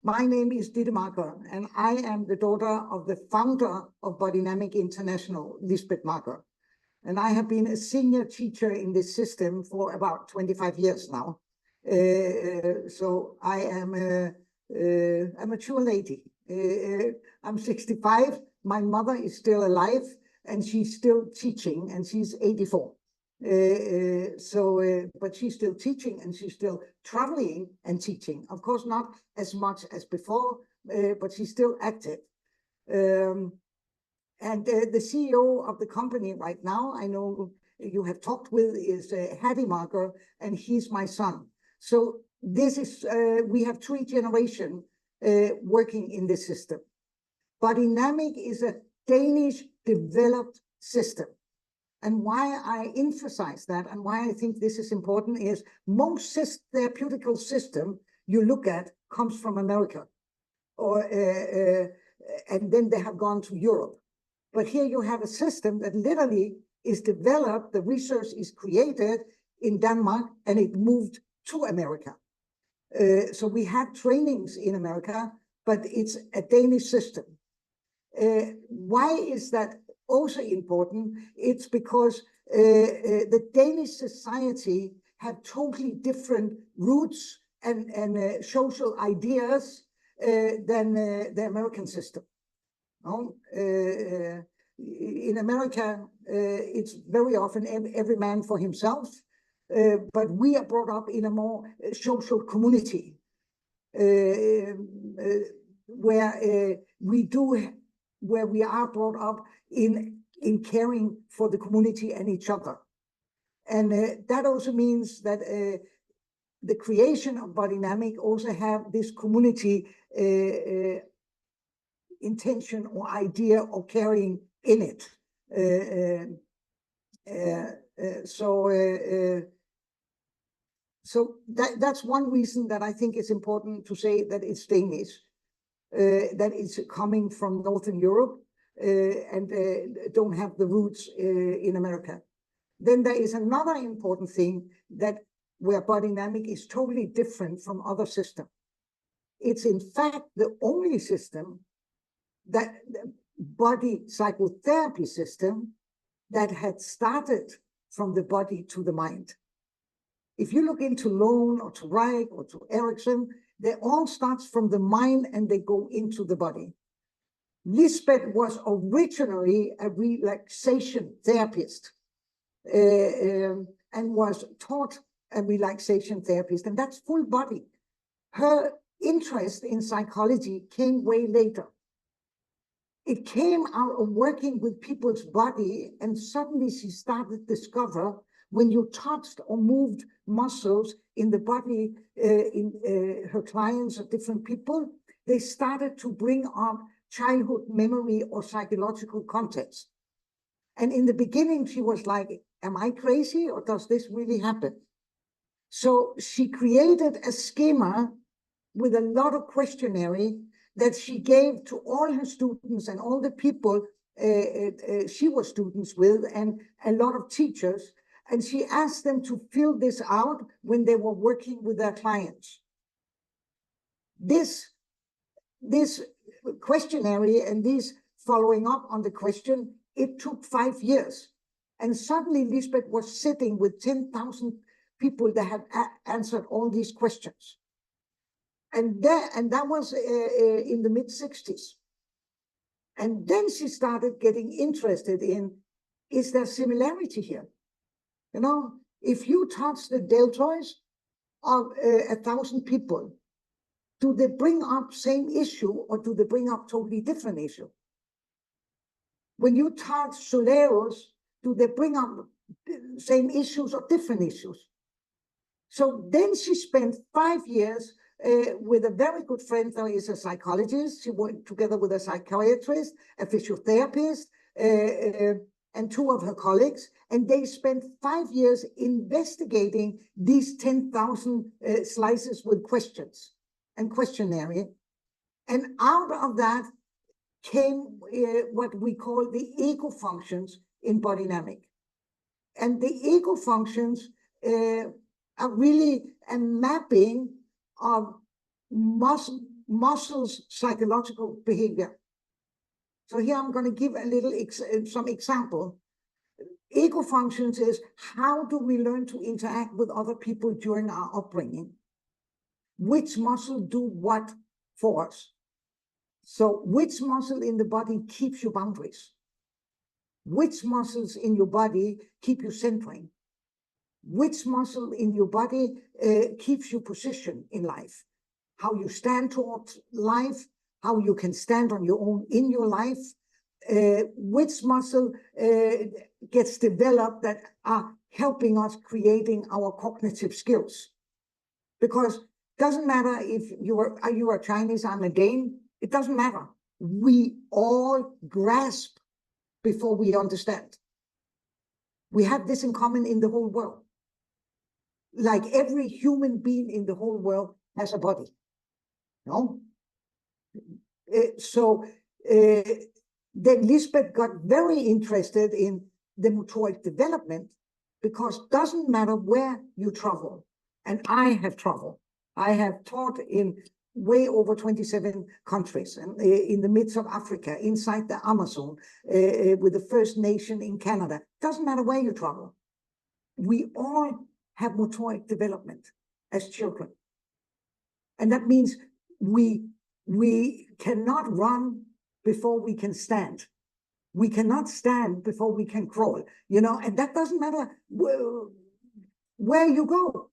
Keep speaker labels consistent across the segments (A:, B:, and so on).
A: My name is Ditte Marcher, and I am the daughter of the founder of Bodynamic International, Lisbeth Marcher. And I have been a senior teacher in this system for about 25 years now. So I am a mature lady. I'm 65. My mother is still alive, and she's still teaching, and she's 84. But she's still teaching, and she's still traveling and teaching. Of course, not as much as before, but she's still active. And the CEO of the company right now, I know you have talked with, is Ditte Marcher, and he's my son. So this is, we have 3 generations working in this system. Bodynamic is a Danish developed system. And why I emphasize that and why I think this is important is most therapeutical system you look at comes from America, or and then they have gone to Europe. But here you have a system that literally is developed, the research is created in Denmark, and it moved to America. So we have trainings in America, but it's a Danish system. Why is that also important? It's because the Danish society have totally different roots and social ideas than the American system. In America, it's very often every man for himself, but we are brought up in a more social community where we are brought up in caring for the community and each other. And that also means that the creation of Bodynamic also have this community intention or idea of caring in it. So that's one reason that I think it's important to say that it's Danish, that it's coming from Northern Europe, and don't have the roots in America. Then there is another important thing that where Bodynamic is totally different from other systems. It's in fact the only system, that the body psychotherapy system, that had started from the body to the mind. If you look into Lone or to Reich or to Erickson, they all start from the mind and they go into the body. Lisbeth was originally a relaxation therapist and was taught a relaxation therapist, and that's full body. Her interest in psychology came way later. It came out of working with people's body, and suddenly she started to discover when you touched or moved muscles in the body in her clients or different people, they started to bring up childhood memory or psychological context. And in the beginning, she was like, am I crazy or does this really happen? So she created a schema with a lot of questionnaire that she gave to all her students and all the people she was students with, and a lot of teachers. And she asked them to fill this out when they were working with their clients. This questionnaire and this following up on the question, it took 5 years. And suddenly Lisbeth was sitting with 10,000 people that had answered all these questions. And that was in the mid-60s. And then she started getting interested in, is there similarity here? You know, if you touch the deltoids of 1,000 people, do they bring up same issue or do they bring up totally different issue? When you touch soleus, do they bring up same issues or different issues? So then she spent 5 years with a very good friend who is a psychologist. She worked together with a psychiatrist, a physiotherapist, and 2 of her colleagues, and they spent 5 years investigating these 10,000 slices with questions and questionnaire. And out of that came what we call the ego functions in Bodynamic. And the ego functions are really a mapping of muscles' psychological behavior. So here I'm going to give a little some example. Ego functions is how do we learn to interact with other people during our upbringing? Which muscle do what for us? So which muscle in the body keeps you boundaries? Which muscles in your body keep you centering? Which muscle in your body keeps you position in life? How you stand towards life, how you can stand on your own in your life, which muscle gets developed that are helping us creating our cognitive skills. Because it doesn't matter if you are Chinese, I'm a Dane, it doesn't matter. We all grasp before we understand. We have this in common in the whole world. Like every human being in the whole world has a body. No? Then Lisbeth got very interested in the motoric development because it doesn't matter where you travel. And I have traveled. I have taught in way over 27 countries, and in the midst of Africa, inside the Amazon, with the First Nation in Canada. Doesn't matter where you travel. We all have motoric development as children. And that means we cannot run before we can stand. We cannot stand before we can crawl, and that doesn't matter where you go.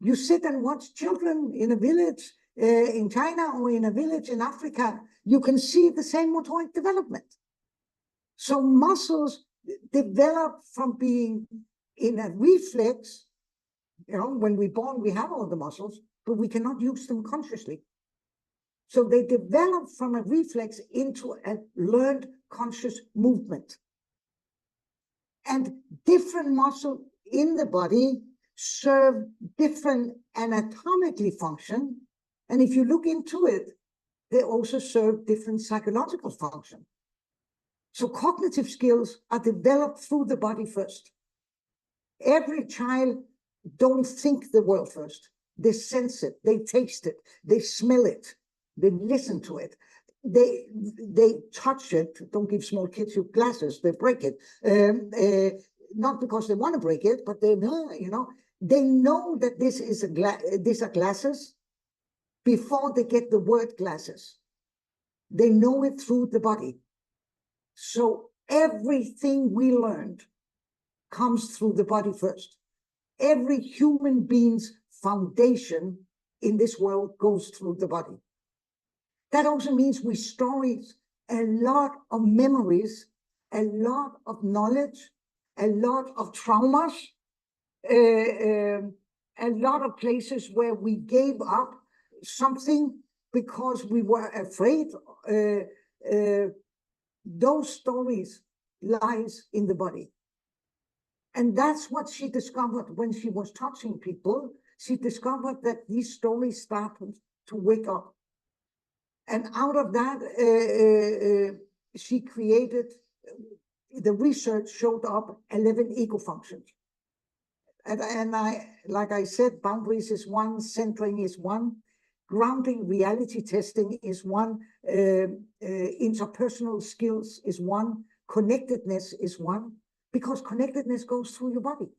A: You sit and watch children in a village in China or in a village in Africa, you can see the same motoric development. So muscles develop from being in a reflex. When we're born, we have all the muscles, but we cannot use them consciously. So they develop from a reflex into a learned conscious movement. And different muscles in the body serve different anatomically function. And if you look into it, they also serve different psychological function. So cognitive skills are developed through the body first. Every child don't think the world first. They sense it, they taste it, they smell it, they listen to it, they touch it. Don't give small kids your glasses, they break it. Not because they want to break it, but they know, they know that these are glasses before they get the word glasses. They know it through the body. So everything we learned comes through the body first. Every human being's foundation in this world goes through the body. That also means we store a lot of memories, a lot of knowledge, a lot of traumas, a lot of places where we gave up something because we were afraid. Those stories lies in the body. And that's what she discovered when she was touching people. She discovered that these stories started to wake up. And out of that, she created, the research showed up 11 ego functions. And like I said, boundaries is one, centering is one, grounding reality testing is one, interpersonal skills is one, connectedness is one, because connectedness goes through your body.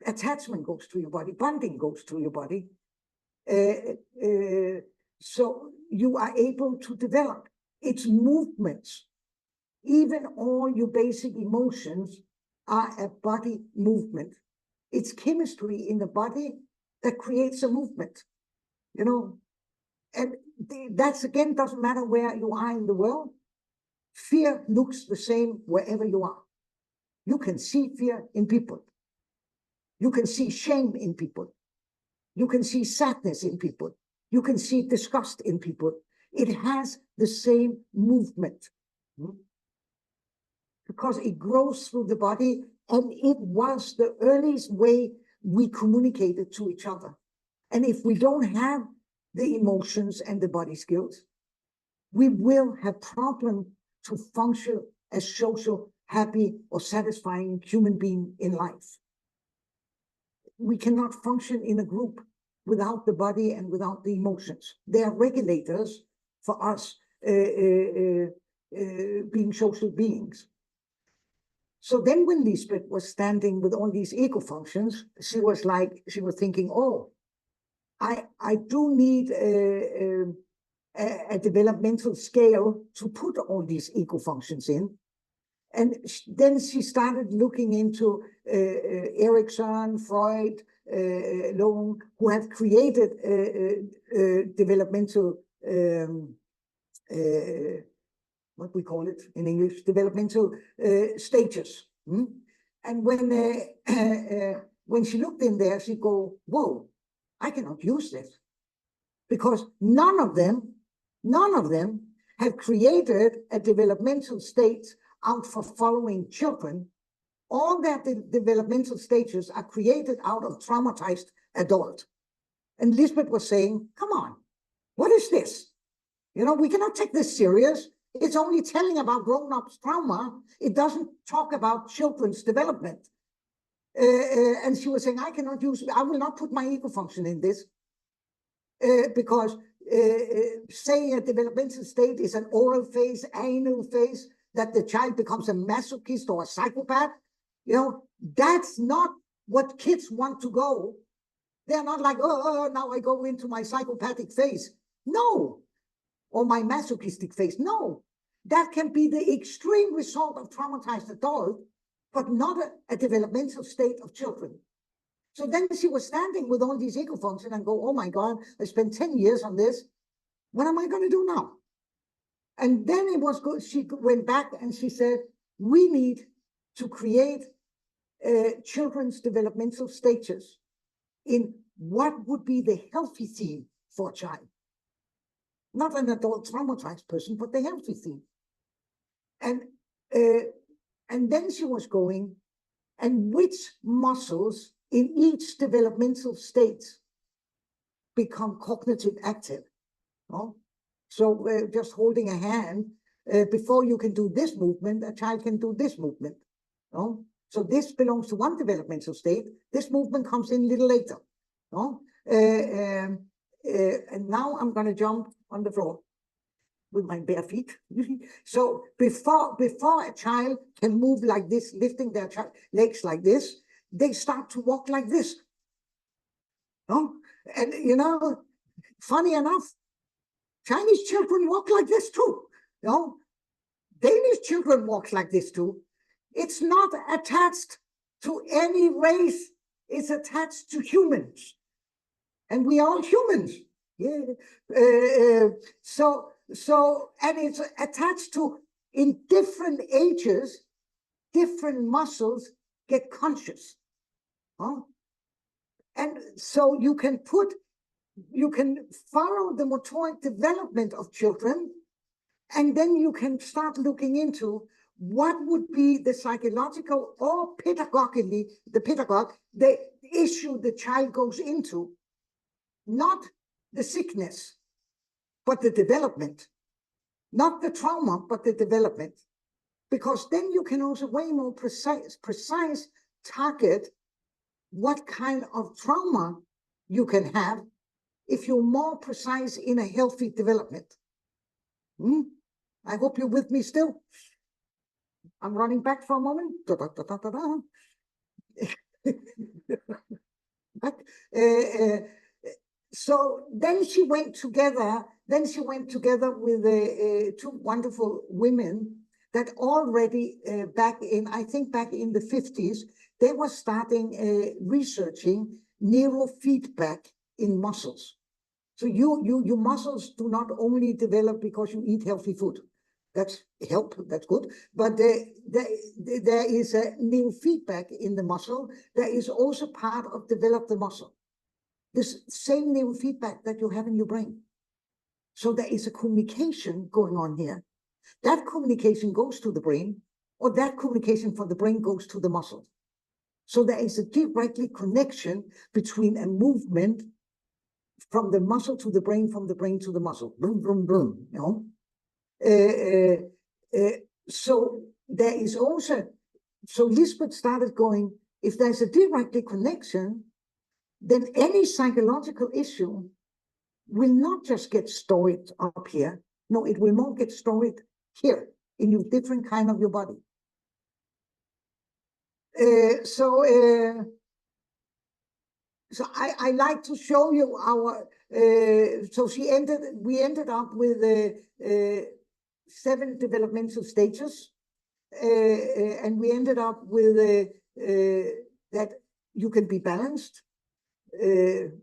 A: Attachment goes through your body, bonding goes through your body. So you are able to develop its movements. Even all your basic emotions are a body movement. It's chemistry in the body that creates a movement, And that's, again, doesn't matter where you are in the world. Fear looks the same wherever you are. You can see fear in people. You can see shame in people. You can see sadness in people. You can see disgust in people. It has the same movement. Because it grows through the body, and it was the earliest way we communicated to each other. And if we don't have the emotions and the body skills, we will have problem to function as social, happy, or satisfying human being in life. We cannot function in a group. without the body and without the emotions. They are regulators for us being social beings. So then when Lisbeth was standing with all these ego functions, she was thinking, oh, I do need a developmental scale to put all these ego functions in. And then she started looking into Erikson, Freud, Long, who have created developmental, what we call it in English, developmental stages. And when she looked in there, she go, whoa, I cannot use this. Because none of them have created a developmental state out for following children. All their developmental stages are created out of traumatized adult. And Lisbeth was saying, come on, what is this? You know, we cannot take this serious. It's only telling about grown-ups trauma. It doesn't talk about children's development. And she was saying, I will not put my ego function in this. Because saying a developmental state is an oral phase, anal phase, that the child becomes a masochist or a psychopath, you know, that's not what kids want to go. They're not like, oh, now I go into my psychopathic phase. No. Or my masochistic phase. No. That can be the extreme result of traumatized adult, but not a developmental state of children. So then she was standing with all these ego functions and go, oh my God, I spent 10 years on this. What am I going to do now? And then it was good. She went back and she said, we need to create children's developmental stages in what would be the healthy theme for a child. Not an adult traumatized person, but the healthy theme. And then she was going, and which muscles in each developmental state become cognitive active. No? So just holding a hand, before you can do this movement, a child can do this movement. No? So this belongs to one developmental state. This movement comes in a little later. No? And now I'm going to jump on the floor with my bare feet. So before a child can move like this, lifting their legs like this, they start to walk like this. No? And you know, funny enough, Chinese children walk like this too. No? Danish children walk like this too. It's not attached to any race. It's attached to humans. And we are all humans. Yeah. So, and it's attached to, in different ages, different muscles get conscious. Huh? And so you can follow the motoric development of children, and then you can start looking into what would be the psychological or pedagogically, the issue the child goes into, not the sickness, but the development, not the trauma, but the development. Because then you can also way more precise target what kind of trauma you can have if you're more precise in a healthy development. I hope you're with me still. I'm running back for a moment. So then she went together. With two wonderful women that already back in the 50s, they were starting researching neurofeedback in muscles. So your muscles do not only develop because you eat healthy food. That's good. But there is a neurofeedback in the muscle that is also part of develop the muscle. This same neurofeedback that you have in your brain. So there is a communication going on here. That communication goes to the brain, or that communication from the brain goes to the muscle. So there is a direct connection between a movement from the muscle to the brain, from the brain to the muscle. Boom, boom, boom. You know? So there is also, so Lisbeth started going, if there's a direct connection, then any psychological issue will not just get stored up here. No, it will more get stored here in your different kind of your body. So I like to show you our. So we ended up with 7 developmental stages, and we ended up with that you can be balanced.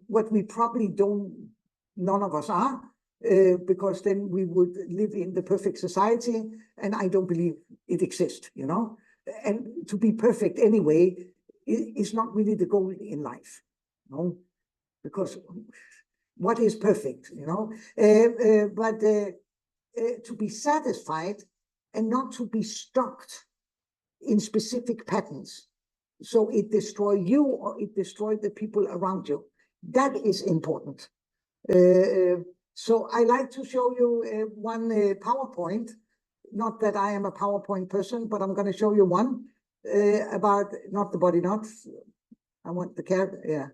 A: What we probably don't, none of us are, because then we would live in the perfect society, and I don't believe it exists, you know. And to be perfect anyway is not really the goal in life, you know, because what is perfect, you know? But to be satisfied and not to be stuck in specific patterns, so it destroy you or it destroy the people around you. That is important. So I like to show you one PowerPoint. Not that I am a PowerPoint person, but I'm going to show you one about not the body knots. I want the cat. Yeah,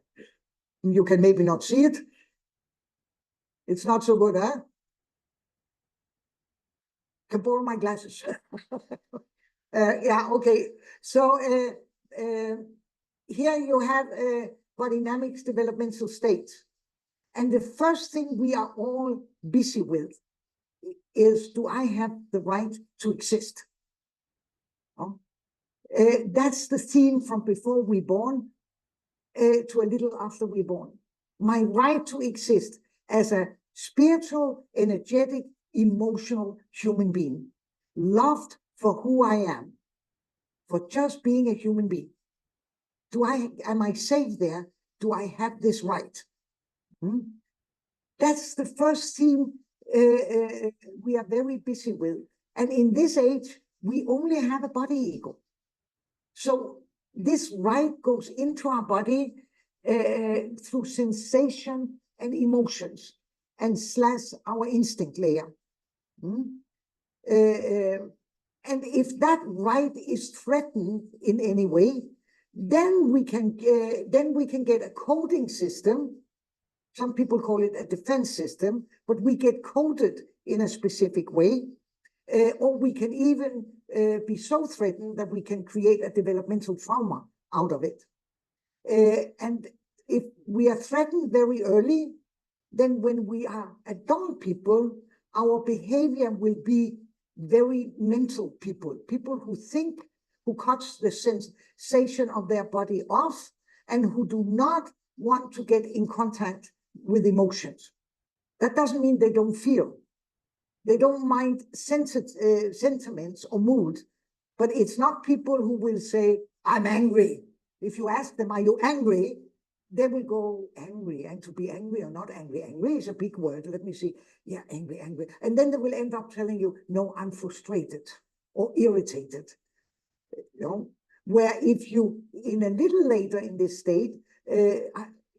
A: you can maybe not see it. It's not so good, huh? Can borrow my glasses. Yeah, okay. So here you have Bodynamic's developmental states. And the first thing we are all busy with is, do I have the right to exist? Oh. That's the theme from before we're born to a little after we're born. My right to exist as a spiritual, energetic, emotional human being, loved for who I am, for just being a human being. Am I safe there? Do I have this right? That's the first theme we are very busy with. And in this age, we only have a body ego. So this right goes into our body through sensation and emotions and / our instinct layer. And if that right is threatened in any way, then we can get a coding system. Some people call it a defense system, but we get coded in a specific way. Or we can even be so threatened that we can create a developmental trauma out of it. And if we are threatened very early, then when we are adult people, our behavior will be very mental people who think, who cuts the sensation of their body off, and who do not want to get in contact with emotions. That doesn't mean they don't feel. They don't mind sentiments or mood, but it's not people who will say, I'm angry. If you ask them, are you angry? They will go, angry, and to be angry or not angry. Angry is a big word. Let me see. Yeah, angry. And then they will end up telling you, no, I'm frustrated or irritated. You know, where if you, in a little later in this state,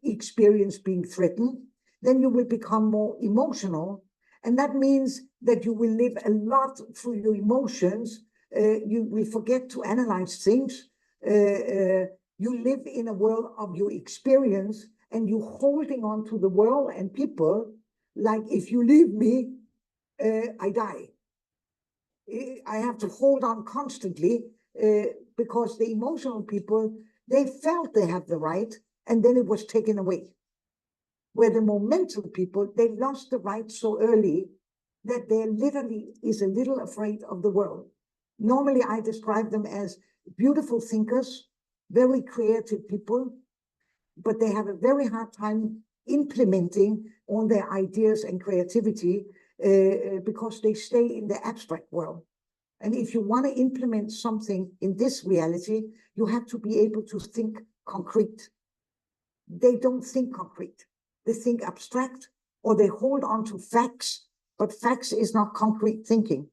A: experience being threatened, then you will become more emotional. And that means that you will live a lot through your emotions. You will forget to analyze things. You live in a world of your experience, and you're holding on to the world and people like, if you leave me, I die. I have to hold on constantly because the emotional people, they felt they have the right, and then it was taken away. Where the more mental people, they lost the right so early that they literally is a little afraid of the world. Normally, I describe them as beautiful thinkers, very creative people, but they have a very hard time implementing all their ideas and creativity because they stay in the abstract world. And if you want to implement something in this reality, you have to be able to think concrete. They don't think concrete. They think abstract, or they hold on to facts, but facts is not concrete thinking.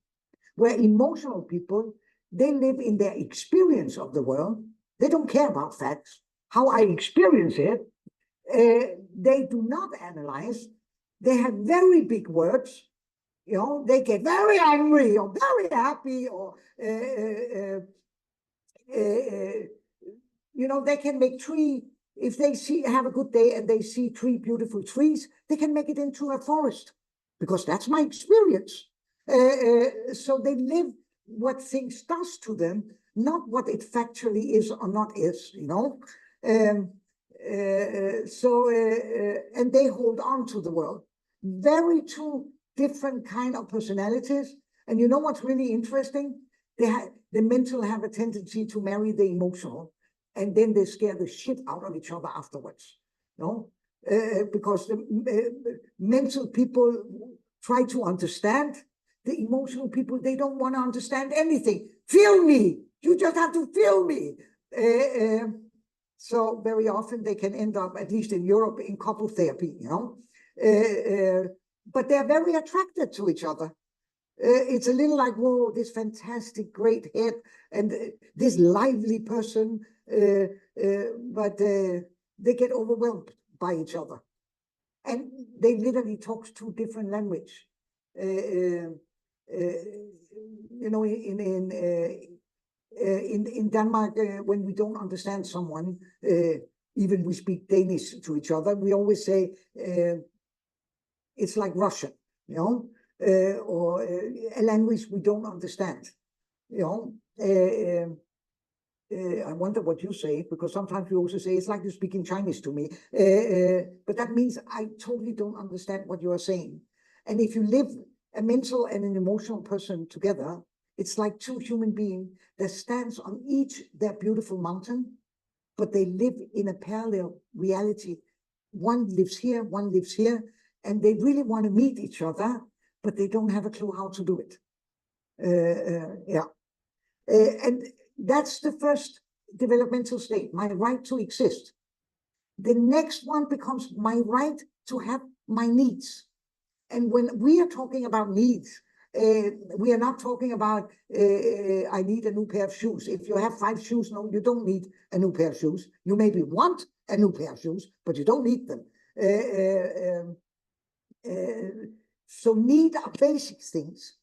A: Where emotional people, they live in their experience of the world. They don't care about facts, how I experience it. They do not analyze. They have very big words. You know, they get very angry or very happy, or you know, they can make 3 if they have a good day and they see 3 beautiful trees, they can make it into a forest, because that's my experience. So they live what things does to them, not what it factually is or not is, you know. And they hold on to the world. Very two different kind of personalities. And you know what's really interesting? The mental have a tendency to marry the emotional, and then they scare the shit out of each other afterwards. No, because the mental people try to understand. The emotional people, they don't want to understand anything. Feel me. You just have to feel me. So very often they can end up, at least in Europe, in couple therapy, you know. But they're very attracted to each other. It's a little like, whoa, this fantastic, great head, and this lively person, but they get overwhelmed by each other. And they literally talk 2 different languages. You know, in Denmark, when we don't understand someone, even we speak Danish to each other, we always say it's like Russian, you know, or a language we don't understand, you know. I wonder what you say, because sometimes you also say it's like you're speaking Chinese to me, but that means I totally don't understand what you are saying. And if you live a mental and an emotional person together, it's like 2 human beings that stands on each their beautiful mountain, but they live in a parallel reality. One lives here, one lives here, and they really want to meet each other, but they don't have a clue how to do it. And that's the first developmental state, my right to exist. The next one becomes my right to have my needs. And when we are talking about needs, we are not talking about, I need a new pair of shoes. If you have 5 shoes, no, you don't need a new pair of shoes. You maybe want a new pair of shoes, but you don't need them. So need are basic things.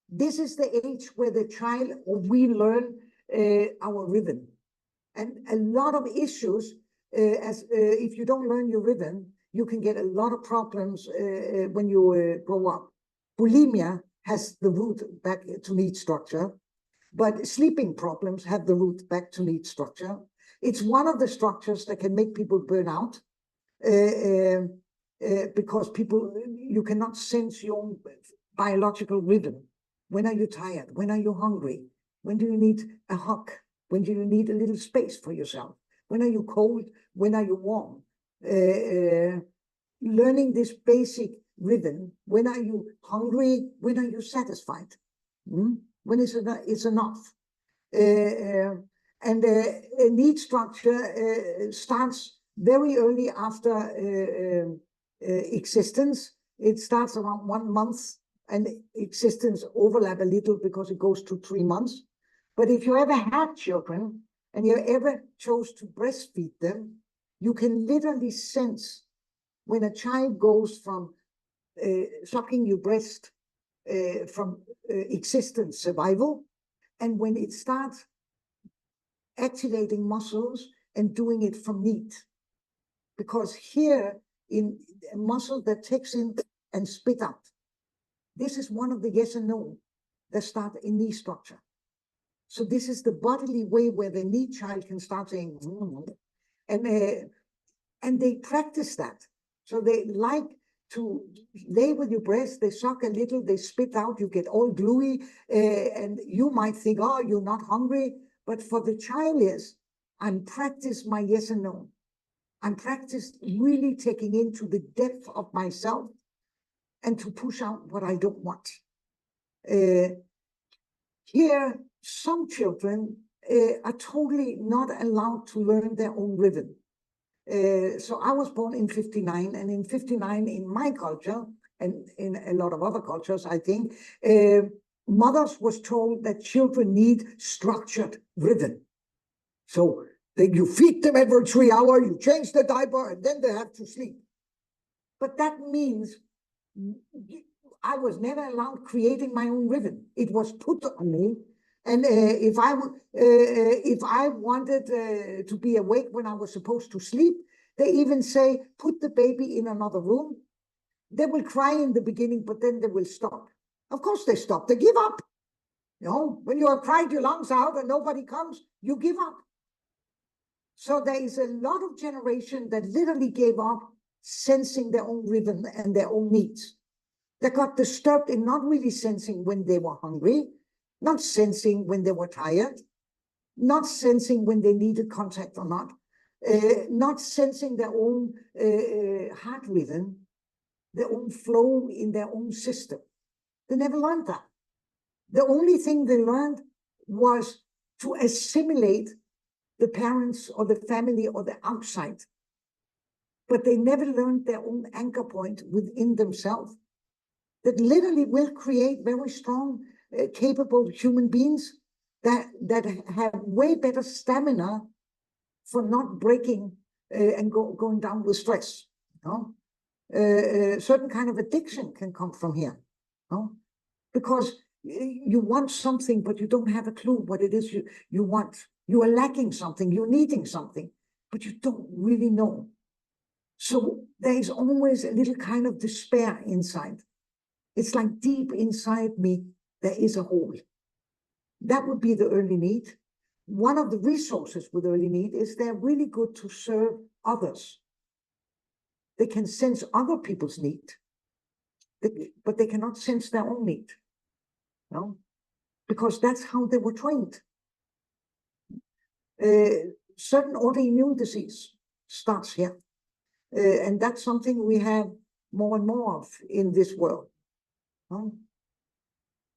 A: This is the age where the child, or we learn our rhythm. And a lot of issues, if you don't learn your rhythm, you can get a lot of problems when you grow up. Bulimia has the root back to need structure, but sleeping problems have the root back to need structure. It's one of the structures that can make people burn out, because you cannot sense your own biological rhythm. When are you tired? When are you hungry? When do you need a hug? When do you need a little space for yourself? When are you cold? When are you warm? Learning this basic rhythm. When are you hungry? When are you satisfied? When is it's enough? And a need structure starts very early after existence. It starts around 1 month, and existence overlap a little because it goes to 3 months. But if you ever had children and you ever chose to breastfeed them, you can literally sense when a child goes from sucking your breast from existence, survival, and when it starts activating muscles and doing it from need. Because here, in a muscle that takes in and spit out, this is one of the yes and no that start in knee structure. So this is the bodily way where the knee child can start saying, and they practice that. So they like to lay with your breast, they suck a little, they spit out, you get all gluey, and you might think, oh, you're not hungry. But for the child, yes, I'm practice my yes and no. I'm practice really taking into the depth of myself and to push out what I don't want. Here, some children are totally not allowed to learn their own rhythm. So I was born in 59, and in 59, in my culture, and in a lot of other cultures, I think, mothers was told that children need structured rhythm. So you feed them every 3 hours, you change the diaper, and then they have to sleep. But that means I was never allowed creating my own rhythm. It was put on me And if I wanted to be awake when I was supposed to sleep, they even say, put the baby in another room. They will cry in the beginning, but then they will stop. Of course they stop. They give up. You know, when you have cried your lungs out and nobody comes, you give up. So there is a lot of generation that literally gave up sensing their own rhythm and their own needs. They got disturbed in not really sensing when they were hungry, not sensing when they were tired, not sensing when they needed contact or not sensing their own heart rhythm, their own flow in their own system. They never learned that. The only thing they learned was to assimilate the parents or the family or the outside. But they never learned their own anchor point within themselves that literally will create very strong, capable human beings that have way better stamina for not breaking and going down with stress. You know? Certain kind of addiction can come from here. You know? Because you want something, but you don't have a clue what it is you want. You are lacking something, you're needing something, but you don't really know. So there is always a little kind of despair inside. It's like deep inside me, there is a hole. That would be the early need. One of the resources with early need is they're really good to serve others. They can sense other people's need, but they cannot sense their own need. No? Because that's how they were trained. Certain autoimmune disease starts here. And that's something we have more and more of in this world.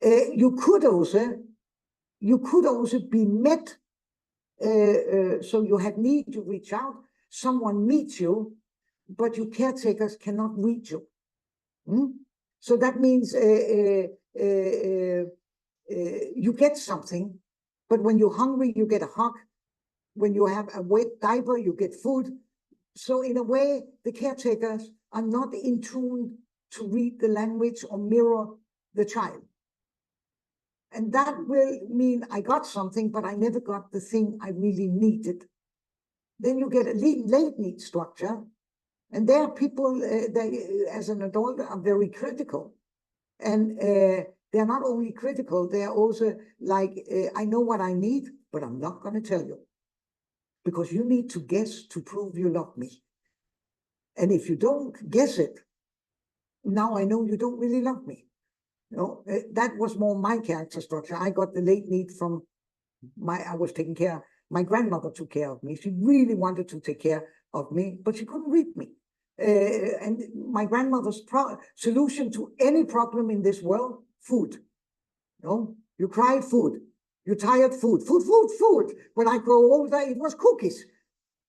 A: You could also be met, so you have need to reach out, someone meets you, but your caretakers cannot reach you. So that means you get something, but when you're hungry, you get a hug. When you have a wet diaper, you get food. So in a way, the caretakers are not in tune to read the language or mirror the child. And that will mean I got something, but I never got the thing I really needed. Then you get a late need structure. And there are people that, as an adult, are very critical. And they're not only critical, they're also like, I know what I need, but I'm not going to tell you. Because you need to guess to prove you love me. And if you don't guess it, now I know you don't really love me. You know, that was more my character structure. I got the late need from I was taking care. My grandmother took care of me. She really wanted to take care of me, but she couldn't read me. And my grandmother's solution to any problem in this world, food. You know, you cried, food. You tired, food. Food, food, food. When I grow older, it was cookies.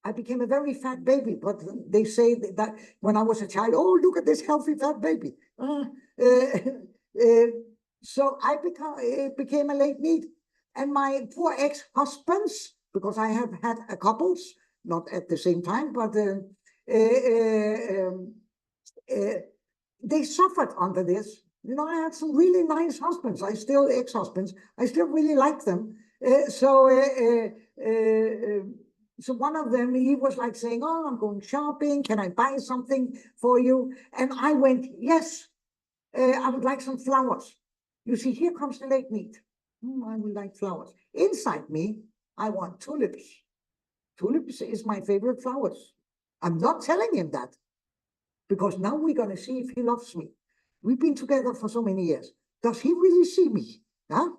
A: I became a very fat baby, but they say that when I was a child, oh, look at this healthy fat baby. So I became a late need. And my poor ex-husbands, because I have had a couples, not at the same time, but they suffered under this. You know, I had some really nice husbands. Ex-husbands. I still really like them. So one of them, he was like saying, oh, I'm going shopping. Can I buy something for you? And I went, yes, I would like some flowers. You see, here comes the late need. I would like flowers. Inside me, I want tulips. Tulips is my favorite flowers. I'm not telling him that because now we're going to see if he loves me. We've been together for so many years. Does he really see me? Huh?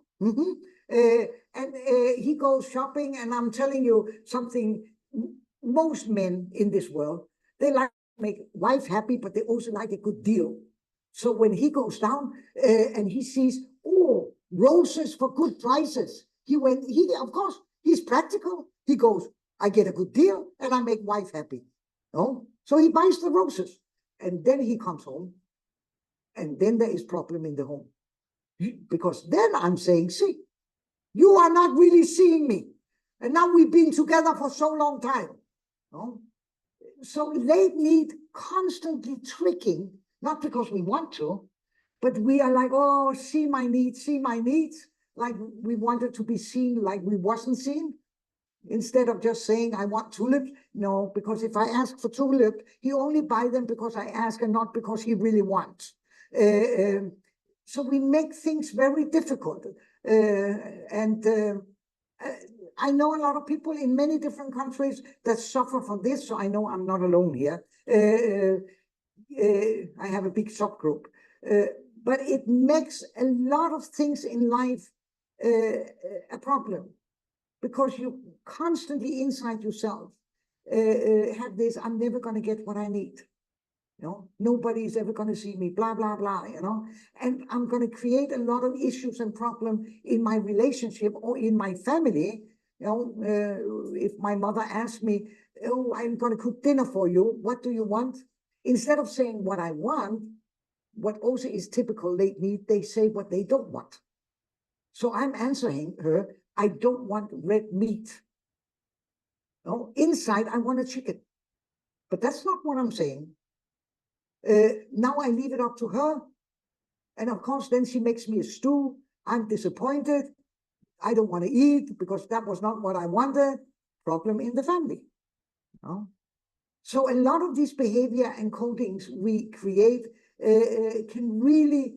A: And he goes shopping, and I'm telling you something, most men in this world, they like to make wife happy, but they also like a good deal. So when he goes down and he sees, oh, roses for good prices, of course, he's practical. He goes, I get a good deal and I make wife happy. No? So he buys the roses and then he comes home and then there is problem in the home. Because then I'm saying, see, you are not really seeing me. And now we've been together for so long time. No? So late need constantly tricking, not because we want to, but we are like, oh, see my needs, like we wanted to be seen like we wasn't seen. Instead of just saying, I want tulips. No, because if I ask for tulips, he only buy them because I ask and not because he really wants. So we make things very difficult. I know a lot of people in many different countries that suffer from this, so I know I'm not alone here. I have a big subgroup. But it makes a lot of things in life a problem. Because you constantly inside yourself have this, I'm never going to get what I need. You know, nobody is ever going to see me, blah, blah, blah, you know. And I'm going to create a lot of issues and problems in my relationship or in my family. You know, if my mother asks me, oh, I'm going to cook dinner for you, what do you want? Instead of saying what I want, what also is typical late need, they say what they don't want. So I'm answering her, I don't want red meat. No, inside, I want a chicken. But that's not what I'm saying. Now I leave it up to her. And of course, then she makes me a stew. I'm disappointed. I don't want to eat because that was not what I wanted. Problem in the family. No? So a lot of these behavior encodings we create can really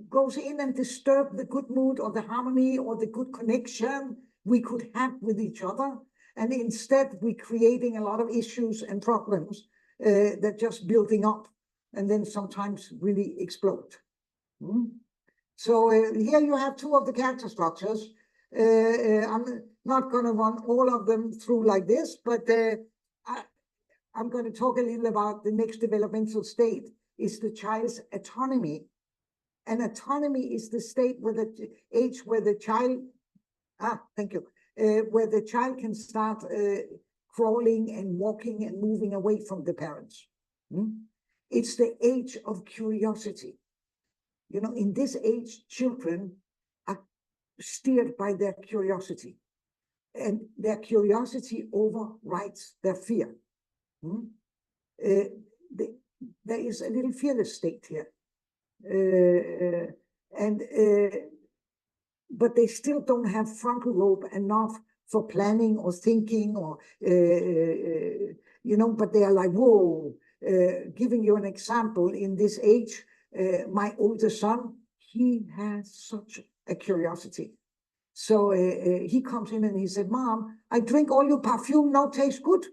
A: goes in and disturb the good mood or the harmony or the good connection we could have with each other. And instead, we're creating a lot of issues and problems that just building up and then sometimes really explode. So here you have two of the character structures. I'm not going to run all of them through like this, but I'm going to talk a little about the next developmental state is the child's autonomy. And autonomy is the state where the age where the child, where the child can start crawling and walking and moving away from the parents. It's the age of curiosity. You know, in this age, children are steered by their curiosity, and their curiosity overrides their fear. There is a little fearless state here. But they still don't have frontal lobe enough for planning or thinking or, you know, but they are like, whoa, giving you an example in this age, my older son, he has such a curiosity. So he comes in and he said, Mom, I drink all your perfume, now tastes good.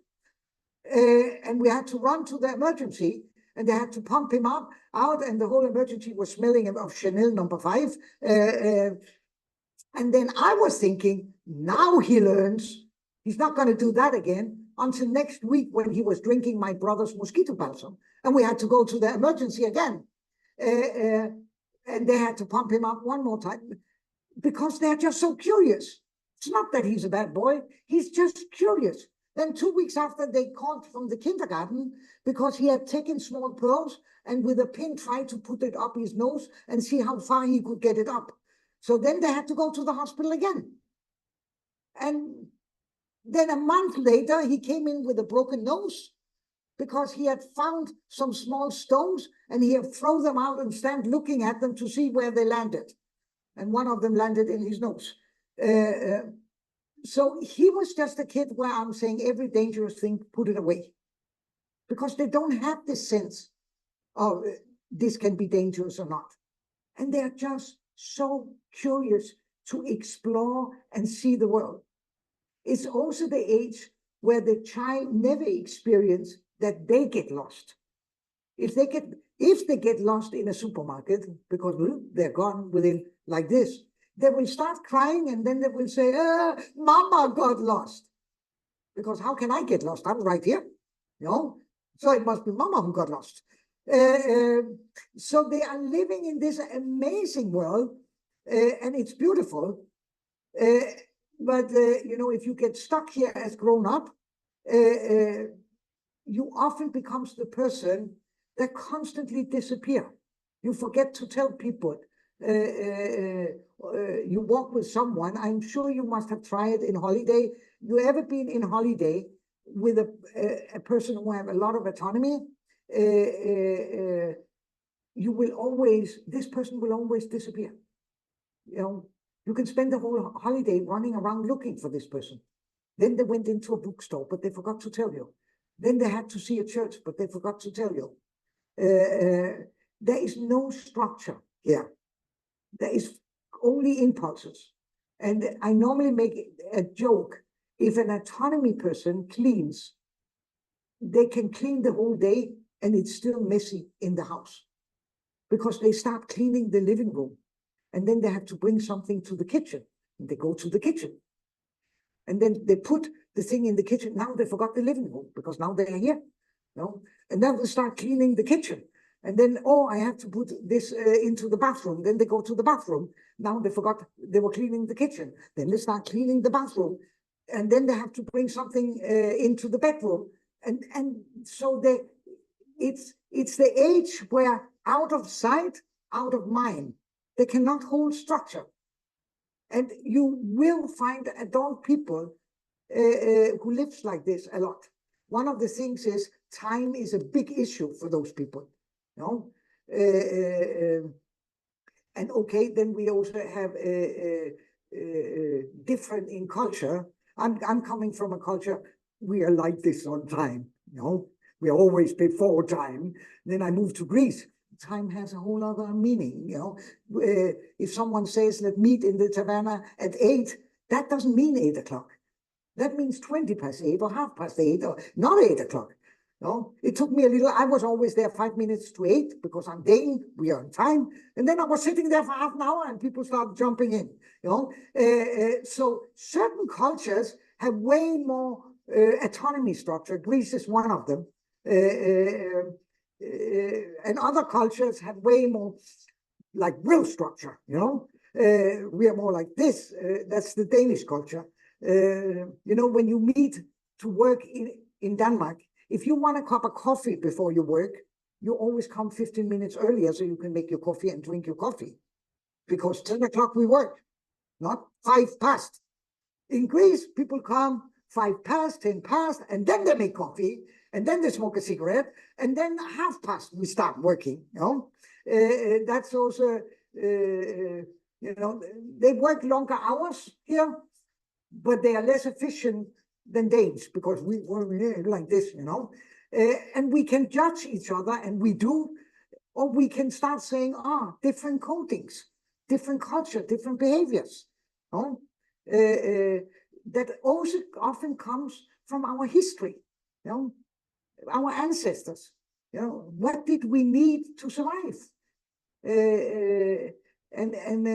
A: And we had to run to the emergency. And they had to pump him out, and the whole emergency was smelling of Chanel No. 5. And then I was thinking, now he learns he's not going to do that again until next week when he was drinking my brother's mosquito balsam. And we had to go to the emergency again. And they had to pump him out one more time because they're just so curious. It's not that he's a bad boy. He's just curious. Then 2 weeks after, they called from the kindergarten because he had taken small pearls and with a pin tried to put it up his nose and see how far he could get it up. So then they had to go to the hospital again. And then a month later, he came in with a broken nose because he had found some small stones and he had thrown them out and stand looking at them to see where they landed. And one of them landed in his nose. So he was just a kid where I'm saying every dangerous thing, put it away. Because they don't have this sense of this can be dangerous or not. And they're just so curious to explore and see the world. It's also the age where the child never experiences that they get lost. If they get lost in a supermarket, because they're gone within like this, they will start crying and then they will say, Mama got lost. Because how can I get lost? I'm right here, you know? So it must be Mama who got lost. So they are living in this amazing world and it's beautiful. But, you know, if you get stuck here as grown up, you often becomes the person that constantly disappear. You forget to tell people. You walk with someone, I'm sure you must have tried in holiday. You ever been in holiday with a person who have a lot of autonomy? You will always, this person will always disappear. You can spend the whole holiday running around looking for this person. Then they went into a bookstore, but they forgot to tell you. Then they had to see a church, but they forgot to tell you. There is no structure here. There is only impulses. And I normally make a joke. If an autonomy person cleans, they can clean the whole day and it's still messy in the house because they start cleaning the living room and then they have to bring something to the kitchen and they go to the kitchen and then they put the thing in the kitchen. Now they forgot the living room because now they are here, and then they start cleaning the kitchen. And then, oh, I have to put this into the bathroom. Then they go to the bathroom. Now they forgot they were cleaning the kitchen. Then they start cleaning the bathroom. And then they have to bring something into the bedroom. And so it's the age where out of sight, out of mind, they cannot hold structure. And you will find adult people who lives like this a lot. One of the things is time is a big issue for those people. And okay, then we also have different in culture. I'm coming from a culture, we are like this on time, we are always before time. Then I moved to Greece. Time has a whole other meaning, if someone says, let's meet in the taverna at 8, that doesn't mean 8 o'clock. That means 20 past 8 or 8:30 or not 8 o'clock. It took me a little, I was always there 5 minutes to 8 because I'm Dane, we are on time. And then I was sitting there for half an hour and people started jumping in, So certain cultures have way more autonomy structure. Greece is one of them. And other cultures have way more like real structure, we are more like this. That's the Danish culture. When you meet to work in Denmark, if you want a cup of coffee before you work, you always come 15 minutes earlier so you can make your coffee and drink your coffee. Because 10 o'clock we work, not 5 past. In Greece, people come 5 past, 10 past, and then they make coffee, and then they smoke a cigarette, and then 1/2 past we start working. That's also, they work longer hours here, but they are less efficient than Danes because we were like this, and we can judge each other, and we do, or we can start saying, different coatings, different culture, different behaviors. That also often comes from our history, our ancestors. What did we need to survive? And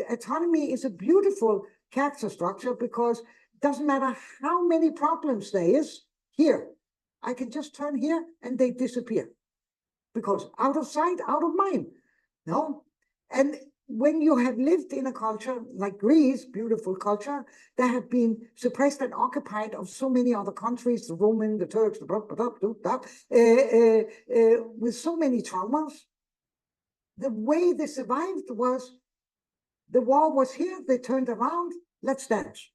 A: autonomy is a beautiful character structure because it doesn't matter how many problems there is here. I can just turn here and they disappear because out of sight, out of mind. And when you have lived in a culture like Greece, beautiful culture, that have been suppressed and occupied of so many other countries, the Roman, the Turks, the with so many traumas, the way they survived was the war was here, they turned around, let's dance.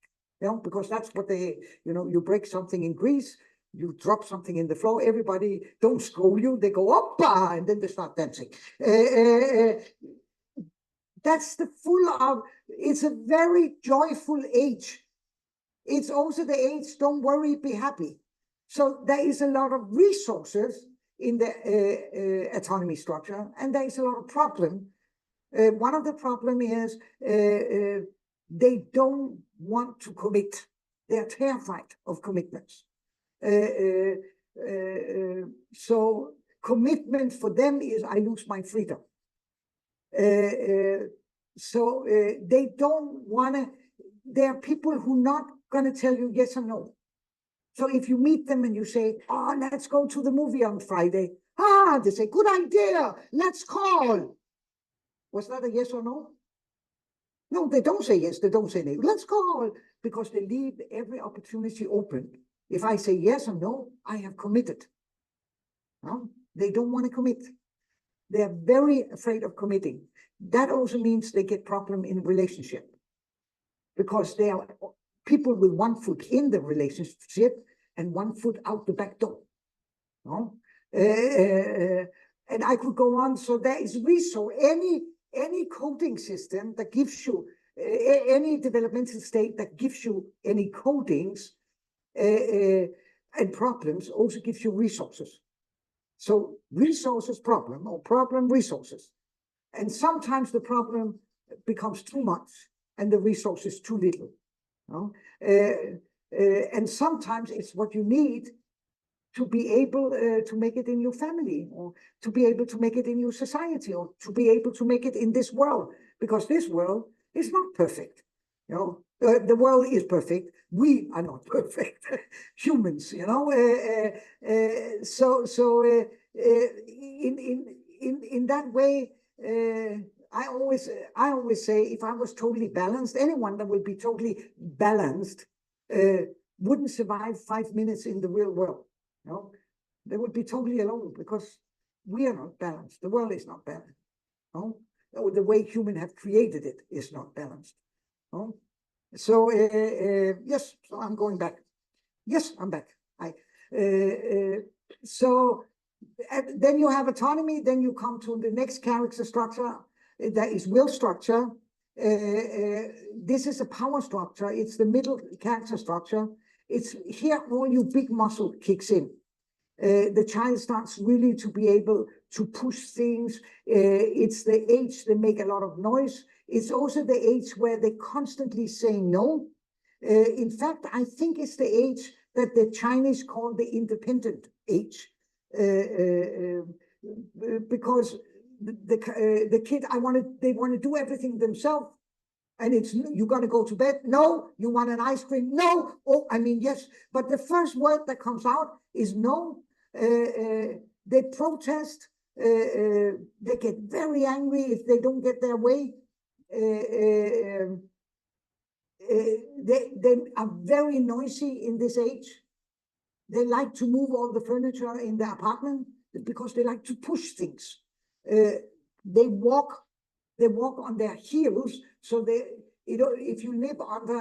A: Because that's what they, you break something in Greece, you drop something in the floor, everybody don't scold you, they go up, and then they start dancing. That's the full of, it's a very joyful age. It's also the age, don't worry, be happy. So there is a lot of resources in the autonomy structure, and there is a lot of problem. One of the problem is they don't want to commit. They are terrified of commitments. So commitment for them is I lose my freedom. So they don't want to, there are people who are not going to tell you yes or no. So if you meet them and you say, let's go to the movie on Friday. They say, good idea, let's call. Was that a yes or no? No, they don't say yes, they don't say no. Let's call, because they leave every opportunity open. If I say yes or no, I have committed. They don't want to commit. They're very afraid of committing. That also means they get problem in relationship because they are people with one foot in the relationship and one foot out the back door. And I could go on. So there is resource. any coding system that gives you any developmental state that gives you any codings and problems also gives you resources. So resources problem, or problem resources. And sometimes the problem becomes too much and the resource is too little. You know? And sometimes it's what you need to be able to make it in your family, or to be able to make it in your society, or to be able to make it in this world, because this world is not perfect. You know, the world is perfect. We are not perfect humans. You know, in that way, I always say, if I was totally balanced, anyone that would be totally balanced wouldn't survive 5 minutes in the real world. You know, they would be totally alone, because we are not balanced. The world is not balanced. You know? The way humans have created it is not balanced. You know? So yes, so I'm going back. Yes, I'm back. So then you have autonomy. Then you come to the next character structure. That is will structure. This is a power structure. It's the middle character structure. It's here all your big muscle kicks in. The child starts really to be able to push things. It's the age they make a lot of noise. It's also the age where they constantly say no. In fact, I think it's the age that the Chinese call the independent age, because the kid they want to do everything themselves. And it's, you got to go to bed? No. You want an ice cream? No. Oh, I mean, yes. But the first word that comes out is no. They protest. They get very angry if they don't get their way. They are very noisy in this age. They like to move all the furniture in the apartment because they like to push things. They walk on their heels. So if you live under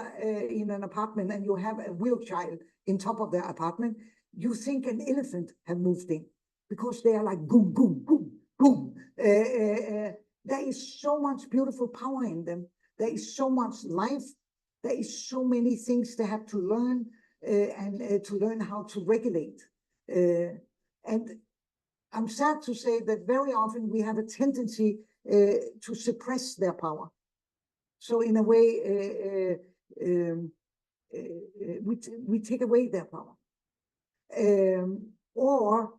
A: in an apartment and you have a wheeled child in top of the apartment, you think an elephant have moved in, because they are like boom, boom, boom, boom. There is so much beautiful power in them. There is so much life. There is so many things they have to learn, and to learn how to regulate. And I'm sad to say that very often we have a tendency to suppress their power. So in a way, we take away their power. Or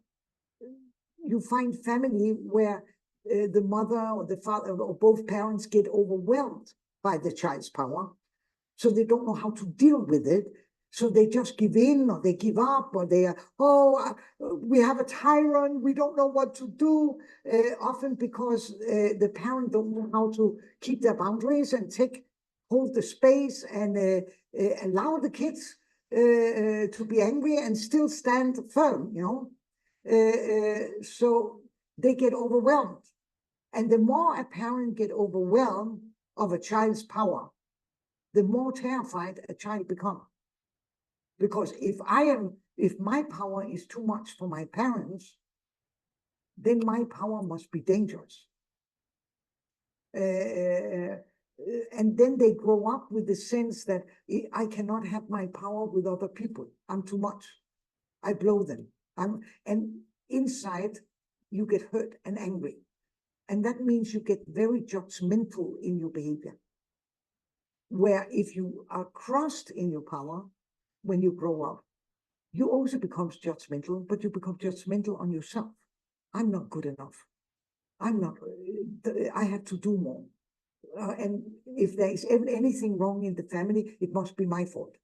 A: you find family where the mother or the father or both parents get overwhelmed by the child's power. So they don't know how to deal with it. So they just give in, or they give up, or they are, we have a tyrant, we don't know what to do, often because the parent don't know how to keep their boundaries and hold the space and allow the kids to be angry and still stand firm, you know. So they get overwhelmed. And the more a parent get overwhelmed of a child's power, the more terrified a child becomes. Because if my power is too much for my parents, then my power must be dangerous. And then they grow up with the sense that I cannot have my power with other people. I'm too much. I blow them. And inside, you get hurt and angry. And that means you get very judgmental in your behavior. Where if you are crossed in your power, when you grow up, you also become judgmental, but you become judgmental on yourself. I'm not good enough. I have to do more. And if there is anything wrong in the family, it must be my fault.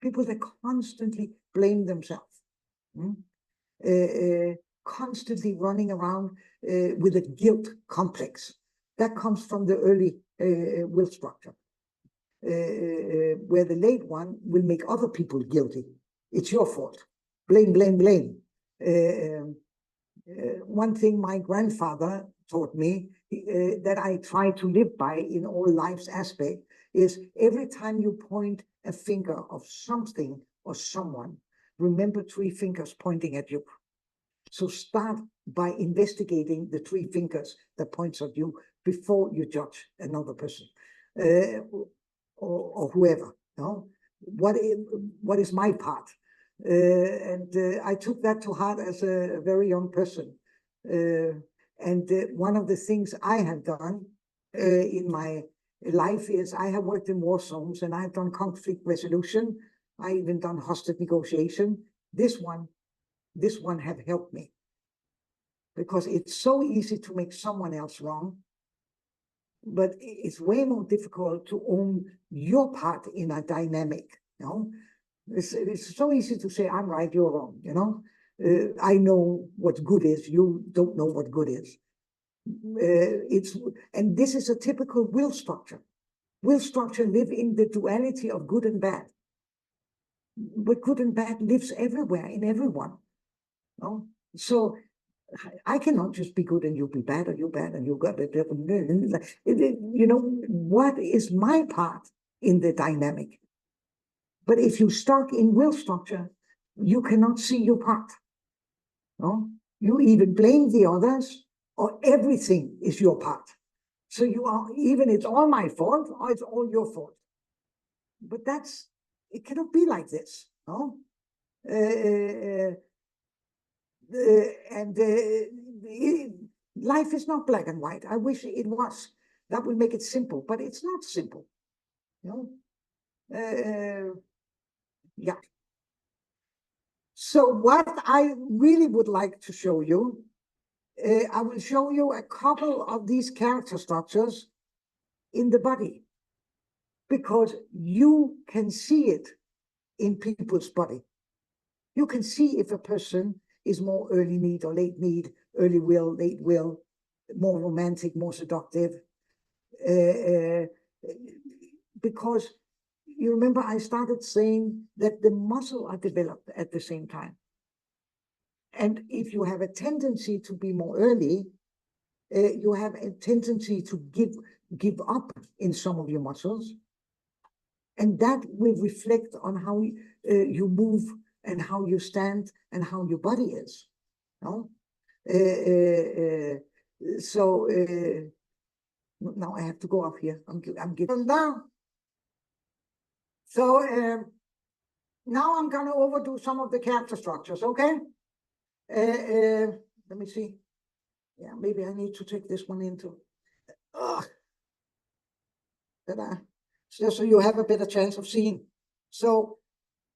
A: People that constantly blame themselves, constantly running around with a guilt complex. That comes from the early will structure. Where the late one will make other people guilty. It's your fault. Blame, blame, blame. One thing my grandfather taught me that I try to live by in all life's aspect is every time you point a finger of something or someone, remember 3 fingers pointing at you. So start by investigating the 3 fingers that points at you before you judge another person, or whoever. No, what is my part? I took that to heart as a very young person. One of the things I have done in my life is I have worked in war zones, and I've done conflict resolution. I even done hostage negotiation. This one have helped me, because it's so easy to make someone else wrong, but it's way more difficult to own your part in a dynamic. You know, it's so easy to say, I'm right, you're wrong. You know, I know what good is, you don't know what good is. And this is a typical will structure. Will structure live in the duality of good and bad. But good and bad lives everywhere, in everyone. No? So I cannot just be good and you be bad, or you bad and you got it. You know, what is my part in the dynamic? But if you're stuck in will structure, you cannot see your part. No? You even blame the others, or everything is your part. So you are, even it's all my fault, or it's all your fault. But it cannot be like this. No? Life is not black and white. I wish it was. That would make it simple, but it's not simple. You know? Yeah. So what I really would like to show you, I will show you a couple of these character structures in the body, because you can see it in people's body. You can see if a person is more early need or late need, early will, late will, more romantic, more seductive. Because you remember I started saying that the muscle are developed at the same time. And if you have a tendency to be more early, you have a tendency to give up in some of your muscles. And that will reflect on how you move and how you stand and how your body is. No? So now I have to go up here. I'm getting down. So now I'm going to overdo some of the character structures, okay? Let me see. Yeah, maybe I need to take this one into. So you have a better chance of seeing. So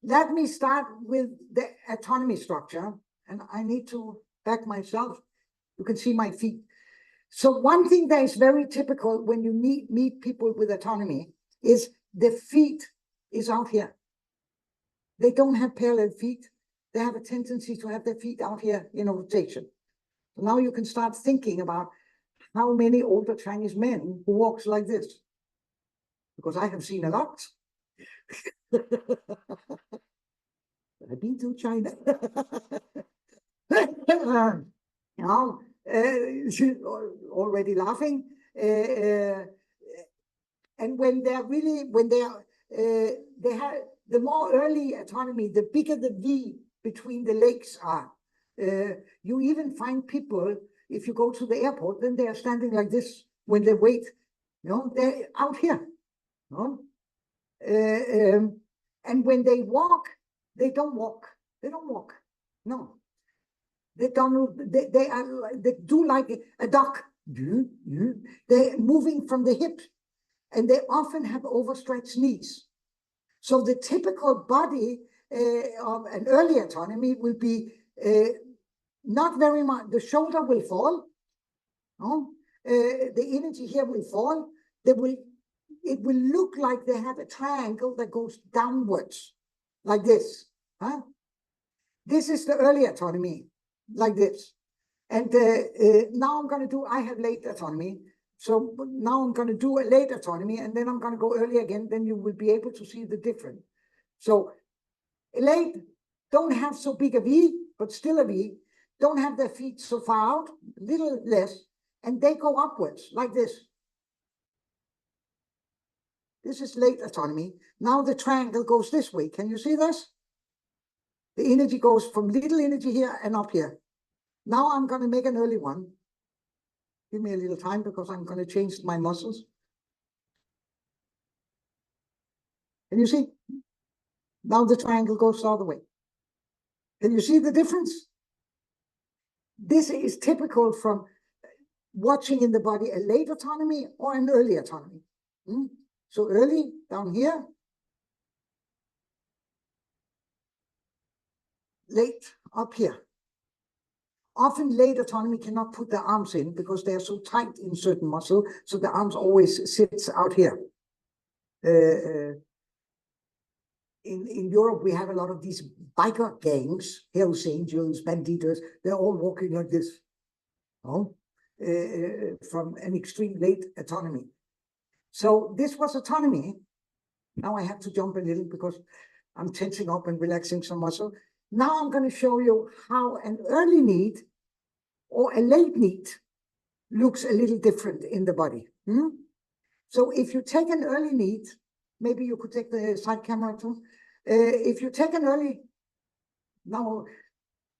A: let me start with the autonomy structure, and I need to back myself. You can see my feet. So one thing that is very typical when you meet people with autonomy is the feet is out here. They don't have parallel feet. They have a tendency to have their feet out here in a rotation. So now you can start thinking about how many older Chinese men who walks like this, because I have seen a lot. I've been to China. You know, already laughing. And when they're really, they have the more early autonomy, the bigger the V between the legs are. You even find people, if you go to the airport, then they are standing like this when they wait. You know, they're out here. You know? And when they walk, they don't walk. They don't walk. No. They don't. They do like a duck. They're moving from the hip, and they often have overstretched knees. So the typical body of an early autonomy will be not very much. The shoulder will fall. No? The energy here will fall. It will look like they have a triangle that goes downwards, like this. Huh? This is the early autonomy, like this. And now I'm going to I have late autonomy. So now I'm going to do a late autonomy, and then I'm going to go early again. Then you will be able to see the difference. So late don't have so big a V, but still a V. Don't have their feet so far out, a little less, and they go upwards like this. This is late autonomy. Now the triangle goes this way. Can you see this? The energy goes from little energy here and up here. Now I'm going to make an early one. Give me a little time because I'm going to change my muscles. Can you see? Now the triangle goes the other way. Can you see the difference? This is typical from watching in the body a late autonomy or an early autonomy. So early down here, late up here. Often late autonomy cannot put their arms in because they are so tight in certain muscle, so the arms always sits out here. In Europe, we have a lot of these biker gangs, Hells Angels, Banditos, they're all walking like this, from an extreme late autonomy. So this was autonomy. Now I have to jump a little because I'm tensing up and relaxing some muscle. Now I'm going to show you how an early need or a late need looks a little different in the body. So if you take an early need, maybe you could take the side camera too. If you take an early, now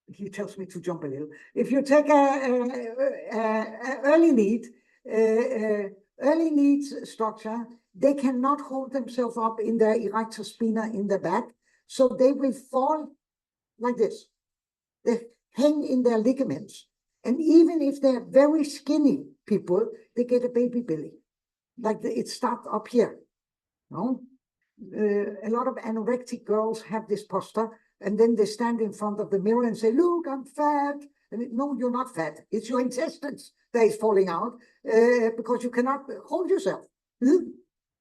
A: he tells me to jump a little. If you take a early needs structure, they cannot hold themselves up in their erector spina in the back, so they will fall like this. They hang in their ligaments. And even if they're very skinny people, they get a baby belly. Like it starts up here. No? A lot of anorectic girls have this posture, and then they stand in front of the mirror and say, look, I'm fat. And no, you're not fat. It's your intestines that is falling out because you cannot hold yourself.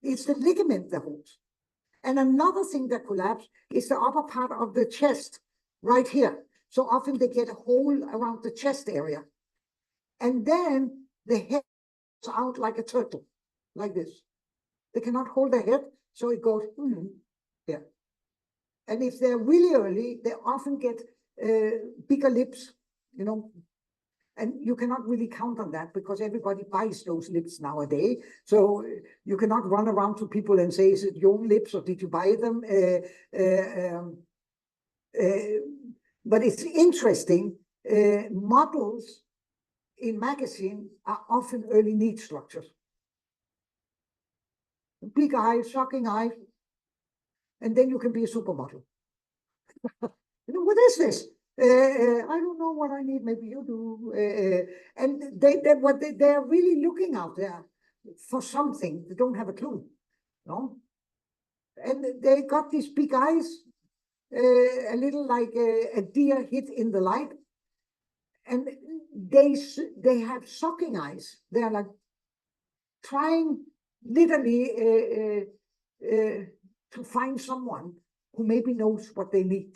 A: It's the ligament that holds. And another thing that collapses is the upper part of the chest right here. So often they get a hole around the chest area. And then the head goes out like a turtle, like this. They cannot hold their head, so it goes, yeah. And if they're really early, they often get bigger lips, and you cannot really count on that because everybody buys those lips nowadays. So you cannot run around to people and say, is it your lips or did you buy them? But it's interesting, models in magazine are often early need structures. Big eyes, shocking eyes, and then you can be a supermodel. What is this? I don't know what I need. Maybe you do. And they're really looking out there for something. They don't have a clue, no. And they got these big eyes, a little like a deer hit in the light, and they have sucking eyes. They're like trying literally to find someone who maybe knows what they need.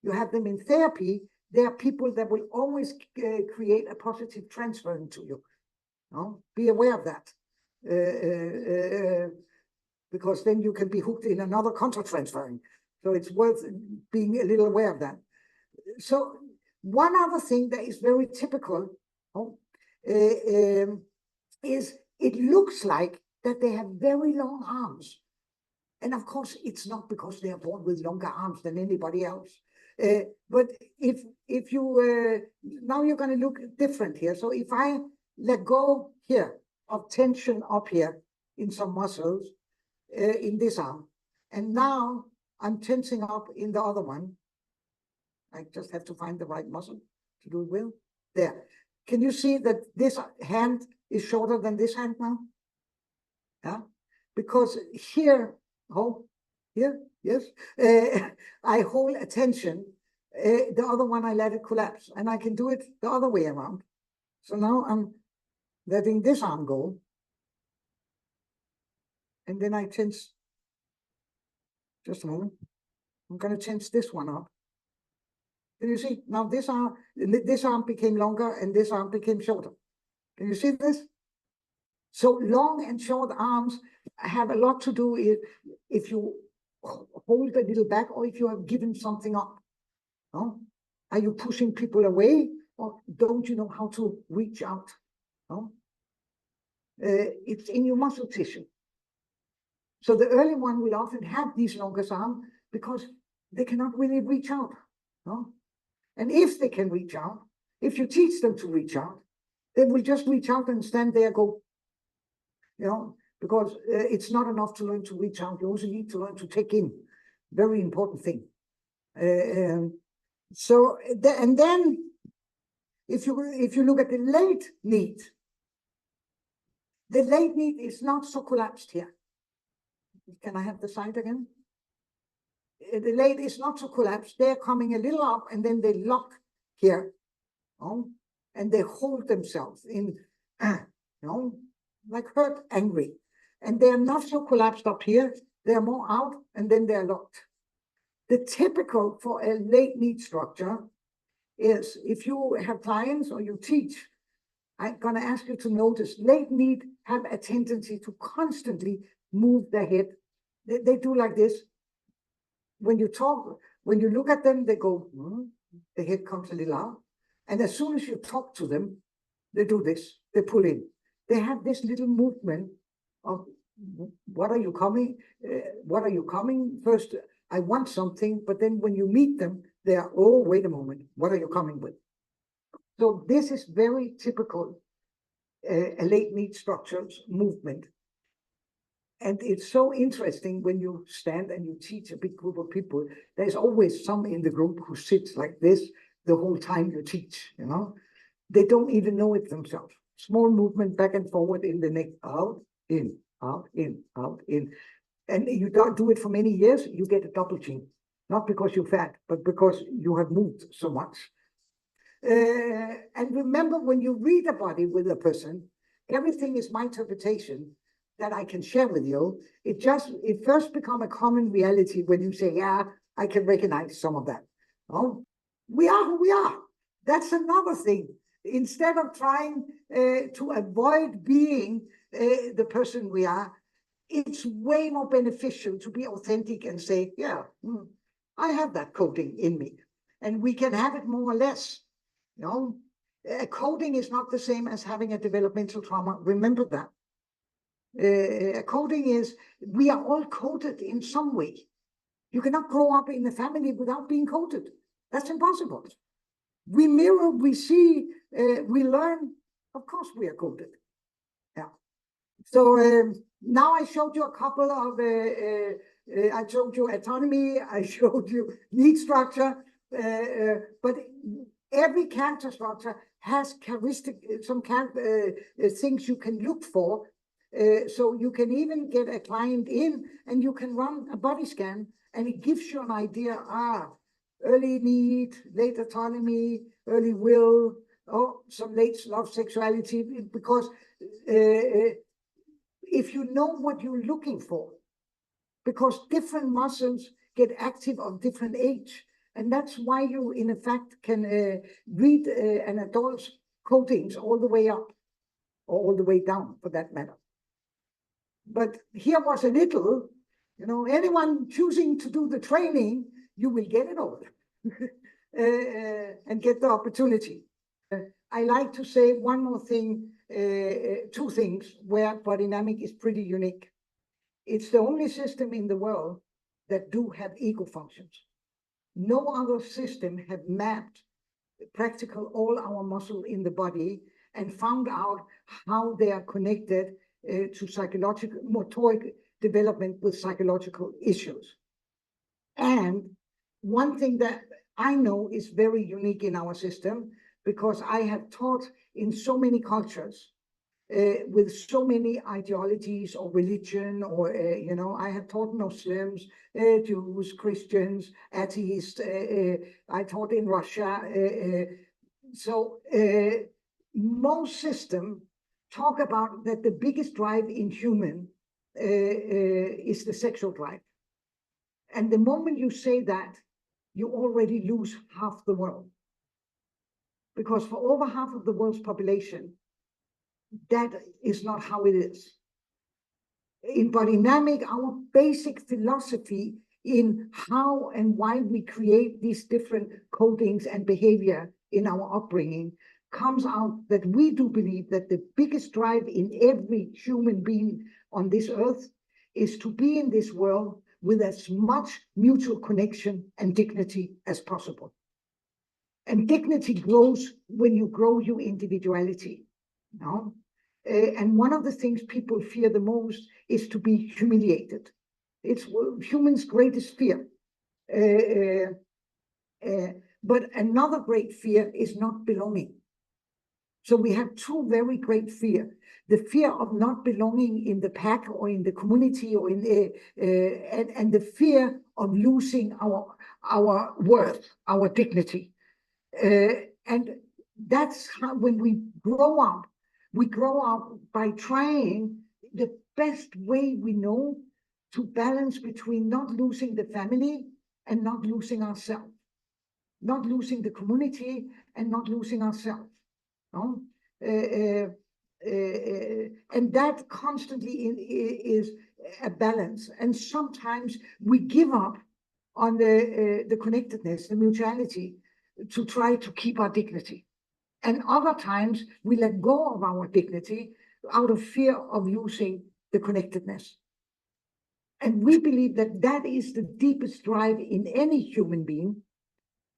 A: You have them in therapy. There are people that will always create a positive transfer into you. No? Be aware of that. Because then you can be hooked in another contra-transferring. So it's worth being a little aware of that. So one other thing that is very typical is it looks like that they have very long arms. And of course, it's not because they are born with longer arms than anybody else. But if you, now you're going to look different here. So if I let go here of tension up here in some muscles in this arm, and now I'm tensing up in the other one, I just have to find the right muscle to do it with. There. Can you see that this hand is shorter than this hand now? Yeah, because here, here, yes, I hold attention. The other one, I let it collapse, and I can do it the other way around. So now I'm letting this arm go, and then I tense. Just a moment. I'm going to tense this one up. Can you see now this arm became longer and this arm became shorter? Can you see this? So long and short arms have a lot to do with if you hold a little back or if you have given something up. No? Are you pushing people away or don't you know how to reach out? No? It's in your muscle tissue. So the early one will often have these longer arms because they cannot really reach out. No? And if they can reach out, If you teach them to reach out, they will just reach out and stand there, go, because it's not enough to learn to reach out. You also need to learn to take in. Very important thing. And then if you look at the late need is not so collapsed here. Can I have the slide again? The late is not so collapsed. They're coming a little up and then they lock here, and they hold themselves in, like hurt, angry. And they're not so collapsed up here. They're more out and then they're locked. The typical for a late need structure is, if you have clients or you teach, I'm going to ask you to notice late need have a tendency to constantly move their head. They do like this. When you talk, when you look at them, they go, the head comes a little out. And as soon as you talk to them, they do this, they pull in. They have this little movement of, what are you coming? What are you coming? First, I want something, but then when you meet them, they are, oh, wait a moment, what are you coming with? So this is very typical, a late need structures movement. And it's so interesting when you stand and you teach a big group of people, there's always some in the group who sits like this the whole time you teach, They don't even know it themselves. Small movement back and forward in the neck, out, in, out, in, out, in. And you don't do it for many years, you get a double chin. Not because you're fat, but because you have moved so much. And remember, when you read a body with a person, everything is my interpretation that I can share with you. It first become a common reality when you say, yeah, I can recognize some of that. We are who we are. That's another thing. Instead of trying to avoid being the person we are, it's way more beneficial to be authentic and say, yeah, I have that coding in me. And we can have it more or less. Coding is not the same as having a developmental trauma. Remember that. Coding is, we are all coded in some way. You cannot grow up in a family without being coded. That's impossible. We mirror, we see, we learn. Of course we are coded. Yeah. So now I showed you a couple of, I showed you autonomy, I showed you need structure, but every character structure has some things you can look for. So you can even get a client in and you can run a body scan and it gives you an idea, early need, late autonomy, early will, some late love sexuality, because if you know what you're looking for, because different muscles get active of different age. And that's why you, in effect, can read an adult's codings all the way up, or all the way down, for that matter. But here was a little, anyone choosing to do the training, you will get it all and get the opportunity. I like to say one more thing, two things where Bodynamic is pretty unique. It's the only system in the world that do have ego functions. No other system have mapped practical all our muscle in the body and found out how they are connected to psychological, motoric development with psychological issues. And one thing that I know is very unique in our system, because I have taught in so many cultures with so many ideologies or religion, or, I have taught Muslims, Jews, Christians, atheists, I taught in Russia. So most systems talk about that the biggest drive in human is the sexual drive. And the moment you say that, you already lose half the world. Because for over half of the world's population, that is not how it is. In Bodynamic, our basic philosophy in how and why we create these different codings and behavior in our upbringing comes out that we do believe that the biggest drive in every human being on this earth is to be in this world with as much mutual connection and dignity as possible. And dignity grows when you grow your individuality. No? And one of the things people fear the most is to be humiliated. It's humans' greatest fear. But another great fear is not belonging. So we have two very great fears. The fear of not belonging in the pack or in the community, or in and the fear of losing our worth, our dignity. And that's how, when we grow up by trying the best way we know to balance between not losing the family and not losing ourselves, not losing the community and not losing ourselves. No? And that constantly is a balance. And sometimes we give up on the connectedness, the mutuality, to try to keep our dignity. And other times we let go of our dignity out of fear of losing the connectedness. And we believe that that is the deepest drive in any human being,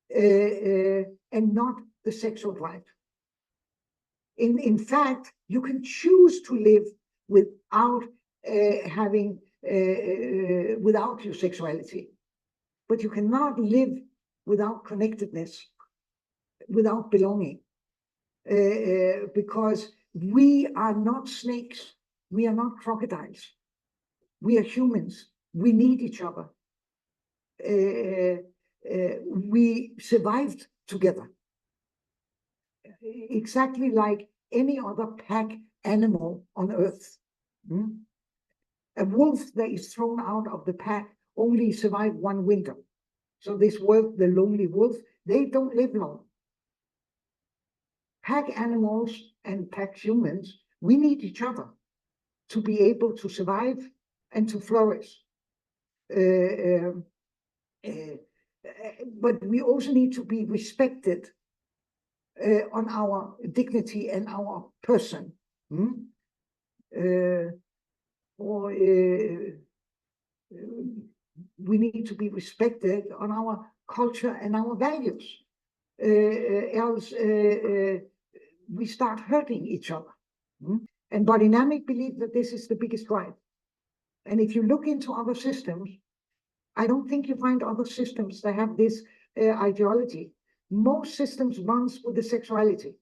A: and not the sexual drive. In fact, you can choose to live without without your sexuality, but you cannot live without connectedness, without belonging, because we are not snakes, we are not crocodiles, we are humans. We need each other. We survived together, exactly like any other pack animal on Earth. A wolf that is thrown out of the pack only survived one winter. So this wolf, the lonely wolf, they don't live long. Pack animals and pack humans, we need each other to be able to survive and to flourish. But we also need to be respected on our dignity and our person. We need to be respected on our culture and our values. Else we start hurting each other. And Bodynamic believe that this is the biggest drive. And if you look into other systems, I don't think you find other systems that have this ideology. Most systems runs with the sexuality,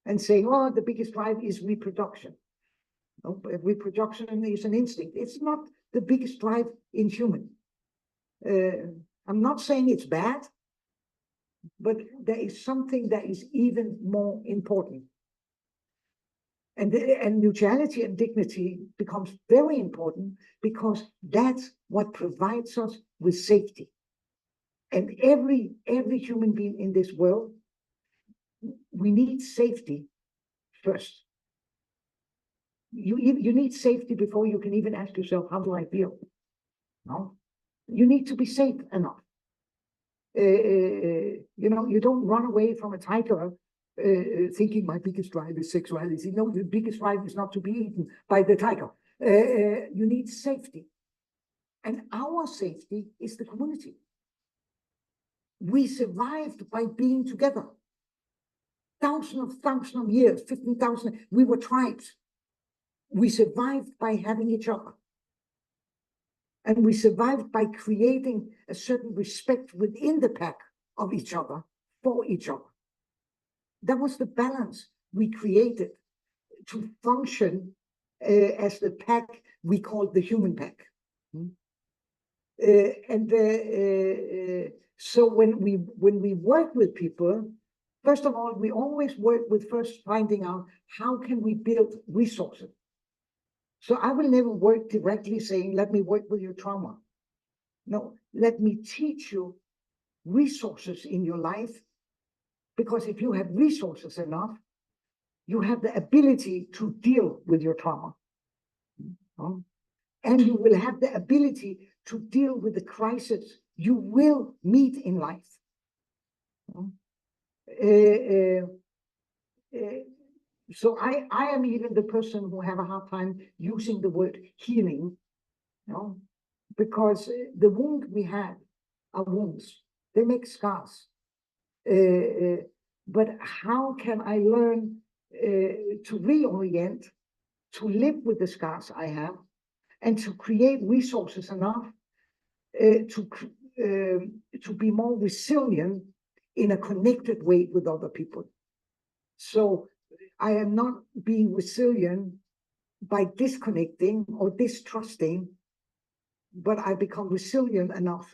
A: and saying, oh, the biggest drive is reproduction. Reproduction is an instinct. It's not the biggest drive in human. I'm not saying it's bad, but there is something that is even more important. And mutuality and dignity becomes very important, because that's what provides us with safety. And every human being in this world, we need safety first. You need safety before you can even ask yourself, how do I feel? No, you need to be safe enough. You don't run away from a tiger thinking my biggest drive is sexuality. No, the biggest drive is not to be eaten by the tiger. You need safety. And our safety is the community. We survived by being together. Thousands of years, 15,000, we were tribes. We survived by having each other. And we survived by creating a certain respect within the pack of each other, for each other. That was the balance we created to function as the pack we called the human pack. So when we work with people, first of all, we always work with first finding out how can we build resources. So I will never work directly saying, let me work with your trauma. No, let me teach you resources in your life, because if you have resources enough, you have the ability to deal with your trauma. And you will have the ability to deal with the crisis you will meet in life. So I am even the person who have a hard time using the word healing, because the wound we have are wounds. They make scars. But how can I learn to reorient, to live with the scars I have, and to create resources enough to be more resilient in a connected way with other people? So I am not being resilient by disconnecting or distrusting, but I become resilient enough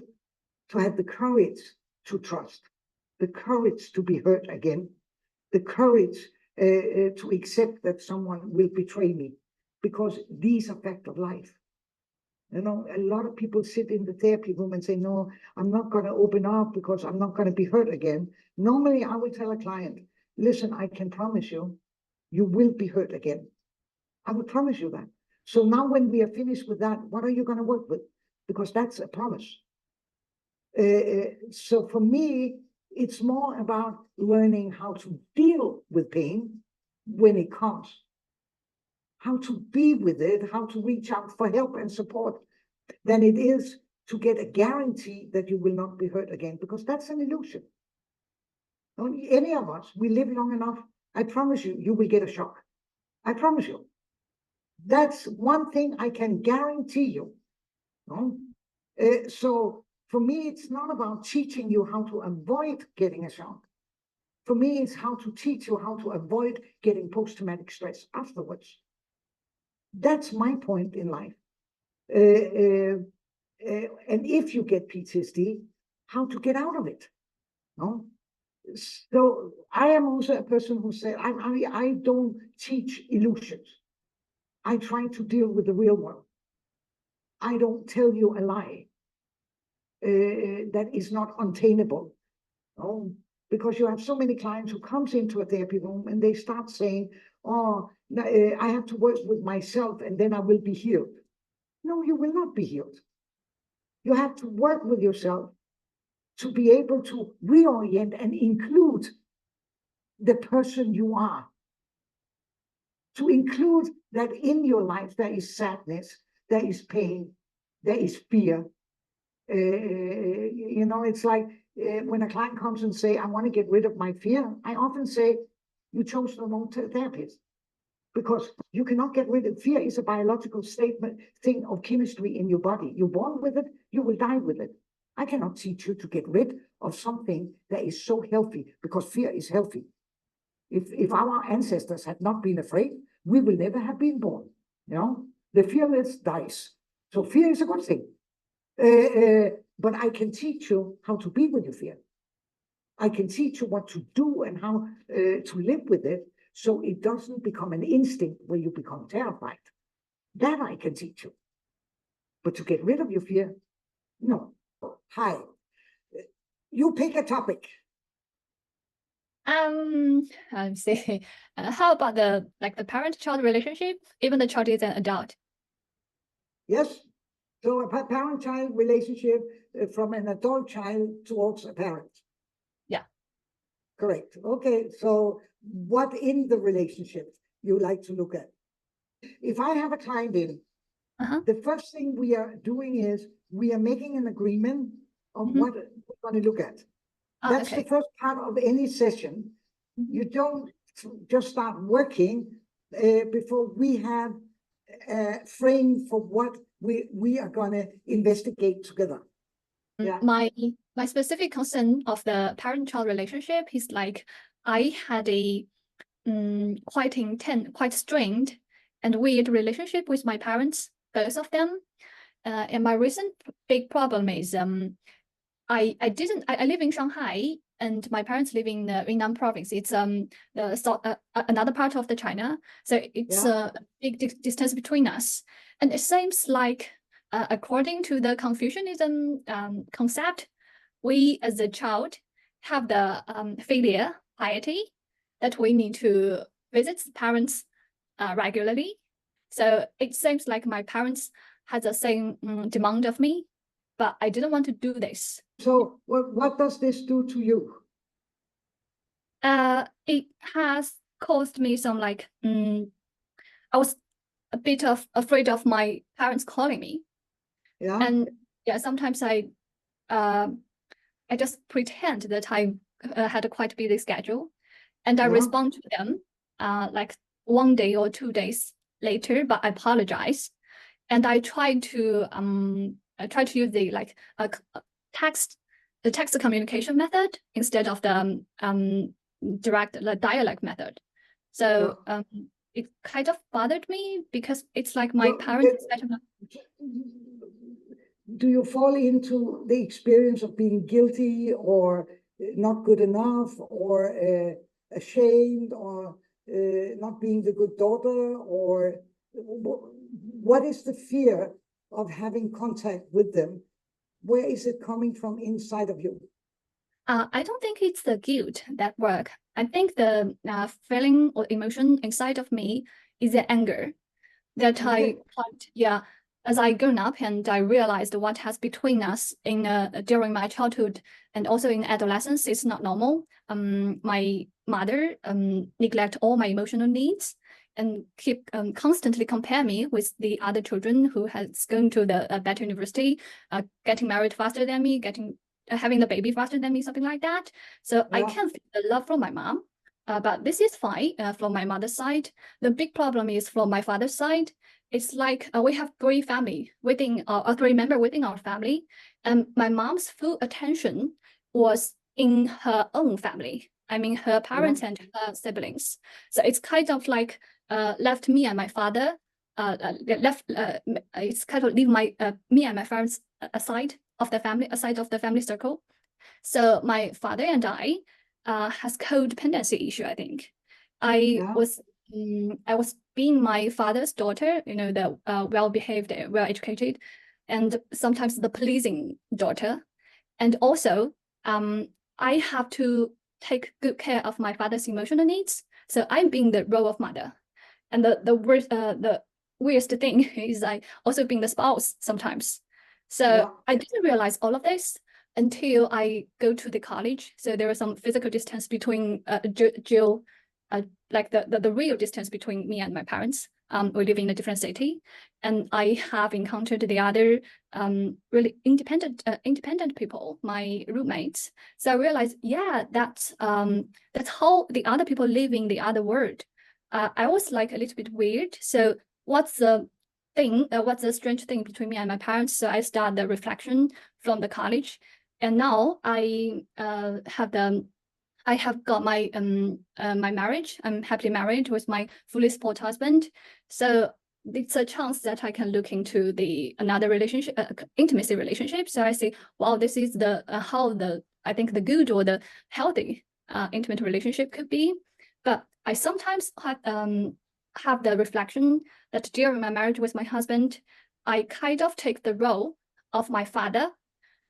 A: to have the courage to trust, the courage to be hurt again, the courage to accept that someone will betray me, because these are facts of life. You know, a lot of people sit in the therapy room and say, no, I'm not going to open up because I'm not going to be hurt again. Normally, I will tell a client, listen, I can promise you, you will be hurt again. I will promise you that. So now when we are finished with that, what are you going to work with? Because that's a promise. So for me, it's more about learning how to deal with pain when it comes, how to be with it, how to reach out for help and support, than it is to get a guarantee that you will not be hurt again, because that's an illusion. Only any of us, we live long enough, I promise you, you will get a shock. I promise you. That's one thing I can guarantee you. No? So for me, it's not about teaching you how to avoid getting a shock. For me, it's how to teach you how to avoid getting post-traumatic stress afterwards. That's my point in life. And if you get PTSD, how to get out of it. No? So I am also a person who said, I don't teach illusions. I try to deal with the real world. I don't tell you a lie that is not untenable. No? Because you have so many clients who comes into a therapy room and they start saying, oh, I have to work with myself and then I will be healed. No, you will not be healed. You have to work with yourself to be able to reorient and include the person you are. To include that in your life there is sadness, there is pain, there is fear. You know, it's like when a client comes and say, I want to get rid of my fear, I often say, you chose the wrong therapist. Because you cannot get rid of fear. Is a biological thing of chemistry in your body. You're born with it, you will die with it. I cannot teach you to get rid of something that is so healthy, because fear is healthy. If our ancestors had not been afraid, we will never have been born. You know, the fearless dies. So fear is a good thing. But I can teach you how to be with your fear. I can teach you what to do and how to live with it, so it doesn't become an instinct where you become terrified. That I can teach you. But to get rid of your fear, no. Hi. You pick a topic.
B: I'm saying, how about the parent-child relationship, even the child is an adult?
A: Yes. So a parent-child relationship from an adult child towards a parent.
B: Yeah.
A: Correct. Okay. So what in the relationship you like to look at? If I have a client in, the first thing we are doing is we are making an agreement on what we're going to look at. That's the first part of any session. You don't just start working before we have a frame for what we are going to investigate together. Yeah.
B: My specific concern of the parent-child relationship is like I had a quite intense, quite strained and weird relationship with my parents, both of them. And my recent big problem is I live in Shanghai and my parents live in the Yunnan province. It's another part of the China. So it's a big distance between us. And it seems like according to the Confucianism concept, we as a child have the filial piety that we need to visit parents regularly. So it seems like my parents had the same demand of me, but I didn't want to do this.
A: So what does this do to you?
B: It has caused me some I was a bit afraid of my parents calling me. Yeah. And yeah, sometimes I just pretend that I'm had a quite busy schedule, and I
A: Yeah.
B: respond to them like 1 day or 2 days later, but I apologize, and I try to use the text communication method instead of the direct dialect method. So it kind of bothered me because it's like my parents.
A: Do you fall into the experience of being guilty or not good enough or ashamed or not being the good daughter, or what is the fear of having contact with them? Where is it coming from inside of you?
B: I don't think it's the guilt that work. I think the feeling or emotion inside of me is the anger that as I grown up and I realized what has between us in during my childhood and also in adolescence is not normal. My mother neglect all my emotional needs and keep constantly compare me with the other children who has gone to the better university, getting married faster than me, having the baby faster than me, something like that. So I can feel the love from my mom, but this is fine from my mother's side. The big problem is from my father's side. It's like we have 3 family within 3 members within our family, and my mom's full attention was in her own family. I mean, her parents and her siblings. So it's kind of like left me and my father it's kind of leave my me and my parents aside of the family circle. So my father and I has codependency issue. I think I was being my father's daughter, the well-behaved, well-educated, and sometimes the pleasing daughter. And also, I have to take good care of my father's emotional needs. So I'm being the role of mother. And the weirdest thing is I also being the spouse sometimes. So I didn't realize all of this until I go to the college. So there was some physical distance between Jill, like the real distance between me and my parents. We live in a different city, and I have encountered the other really independent people, my roommates. So I realized, that's how the other people live in the other world. I was like a little bit weird. So what's the strange thing between me and my parents? So I start the reflection from the college, and now I have got my my marriage. I'm happily married with my fully support husband. So it's a chance that I can look into another relationship, intimacy relationship. So I say, wow, this is the how I think the good or the healthy intimate relationship could be. But I sometimes have the reflection that during my marriage with my husband, I kind of take the role of my father.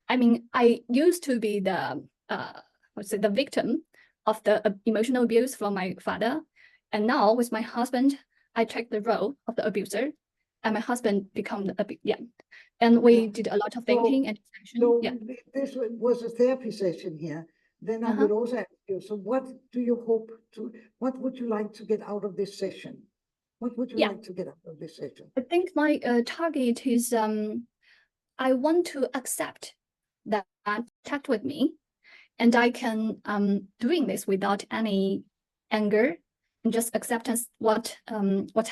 B: I mean, I used to be the the victim of the emotional abuse from my father, and now with my husband, I take the role of the abuser, and my husband become the and we did a lot of thinking and discussion.
A: So this was a therapy session here. Then I would also ask you, so what do you hope to, what would you like to get out of this session? What would you like to get out of this session?
B: I think my target is I want to accept that contact with me, and I can doing this without any anger, and just acceptance what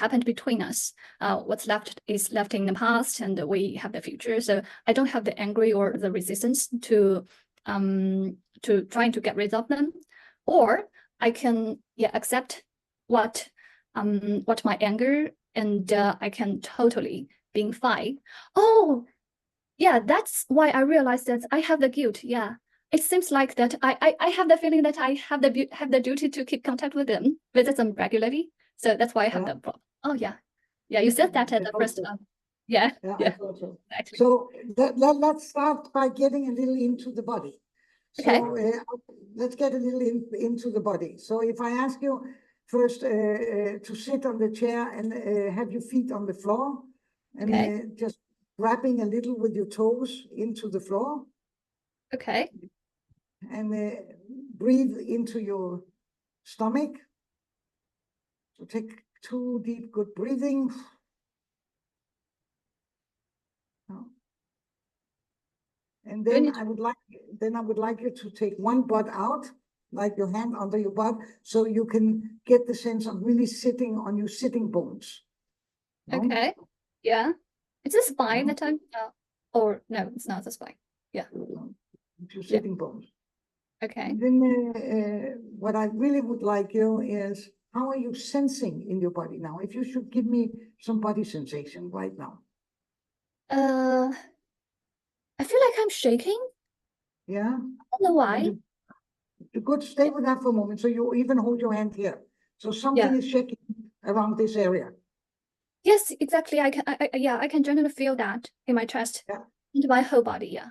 B: happened between us. What's left is left in the past, and we have the future. So I don't have the angry or the resistance to trying to get rid of them, or I can accept what my anger, and I can totally being fine. Oh, yeah, that's why I realized that I have the guilt. Yeah, it seems like that I have the feeling that I have the duty to keep contact with them, visit them regularly. So that's why I have the problem. Oh yeah, you said that at the first. I thought so. Actually.
A: So let's start by getting a little into the body. So let's get a little into the body. So if I ask you first to sit on the chair and have your feet on the floor, and just grabbing a little with your toes into the floor.
B: Okay.
A: And breathe into your stomach. So take 2 deep, good breathing. And then I would like you to take 1 breath out like your hand under your butt, so you can get the sense of really sitting on your sitting bones. No?
B: Okay. Yeah. It's the spine
A: No?
B: that I'm, or no, it's not the spine. Yeah.
A: Your sitting bones.
B: Okay.
A: And then what I really would like you is, how are you sensing in your body now? If you should give me some body sensation right now.
B: I feel like I'm shaking.
A: Yeah.
B: I don't know why.
A: You could stay with that for a moment. So you even hold your hand here. So something is shaking around this area.
B: Yes, exactly. I can generally feel that in my chest, into my whole body. Yeah.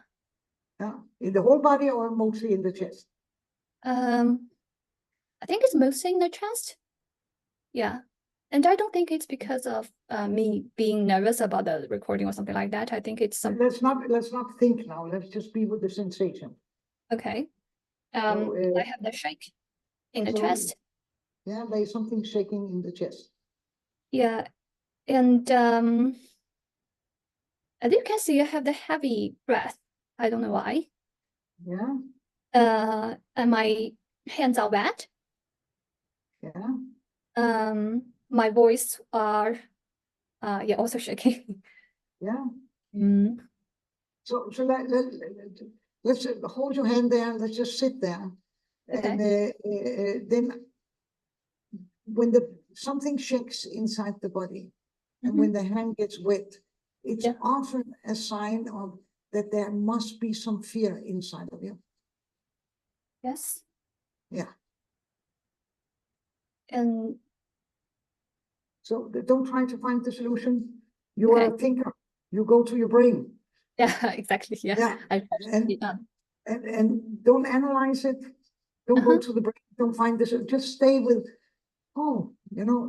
A: Yeah. In the whole body or mostly in the chest?
B: I think it's mostly in the chest. Yeah. And I don't think it's because of me being nervous about the recording or something like that. I think it's some.
A: Let's not think now. Let's just be with the sensation.
B: Okay.
A: So,
B: I have the shake in the chest.
A: Yeah, there's something shaking in the chest.
B: Yeah. And as you can see, I have the heavy breath. I don't know why.
A: Yeah.
B: And my hands are wet.
A: Yeah.
B: My voice are also shaking.
A: Yeah.
B: Mm.
A: So let's hold your hand there and let's just sit there.
B: Okay.
A: And then when something shakes inside the body, and when the hand gets wet, it's often a sign of that there must be some fear inside of you.
B: Yes.
A: Yeah.
B: And
A: so don't try to find the solution. You are a thinker. You go to your brain.
B: Yeah, exactly. Yeah.
A: And don't analyze it. Don't go to the brain. Don't find this. Just stay with, oh,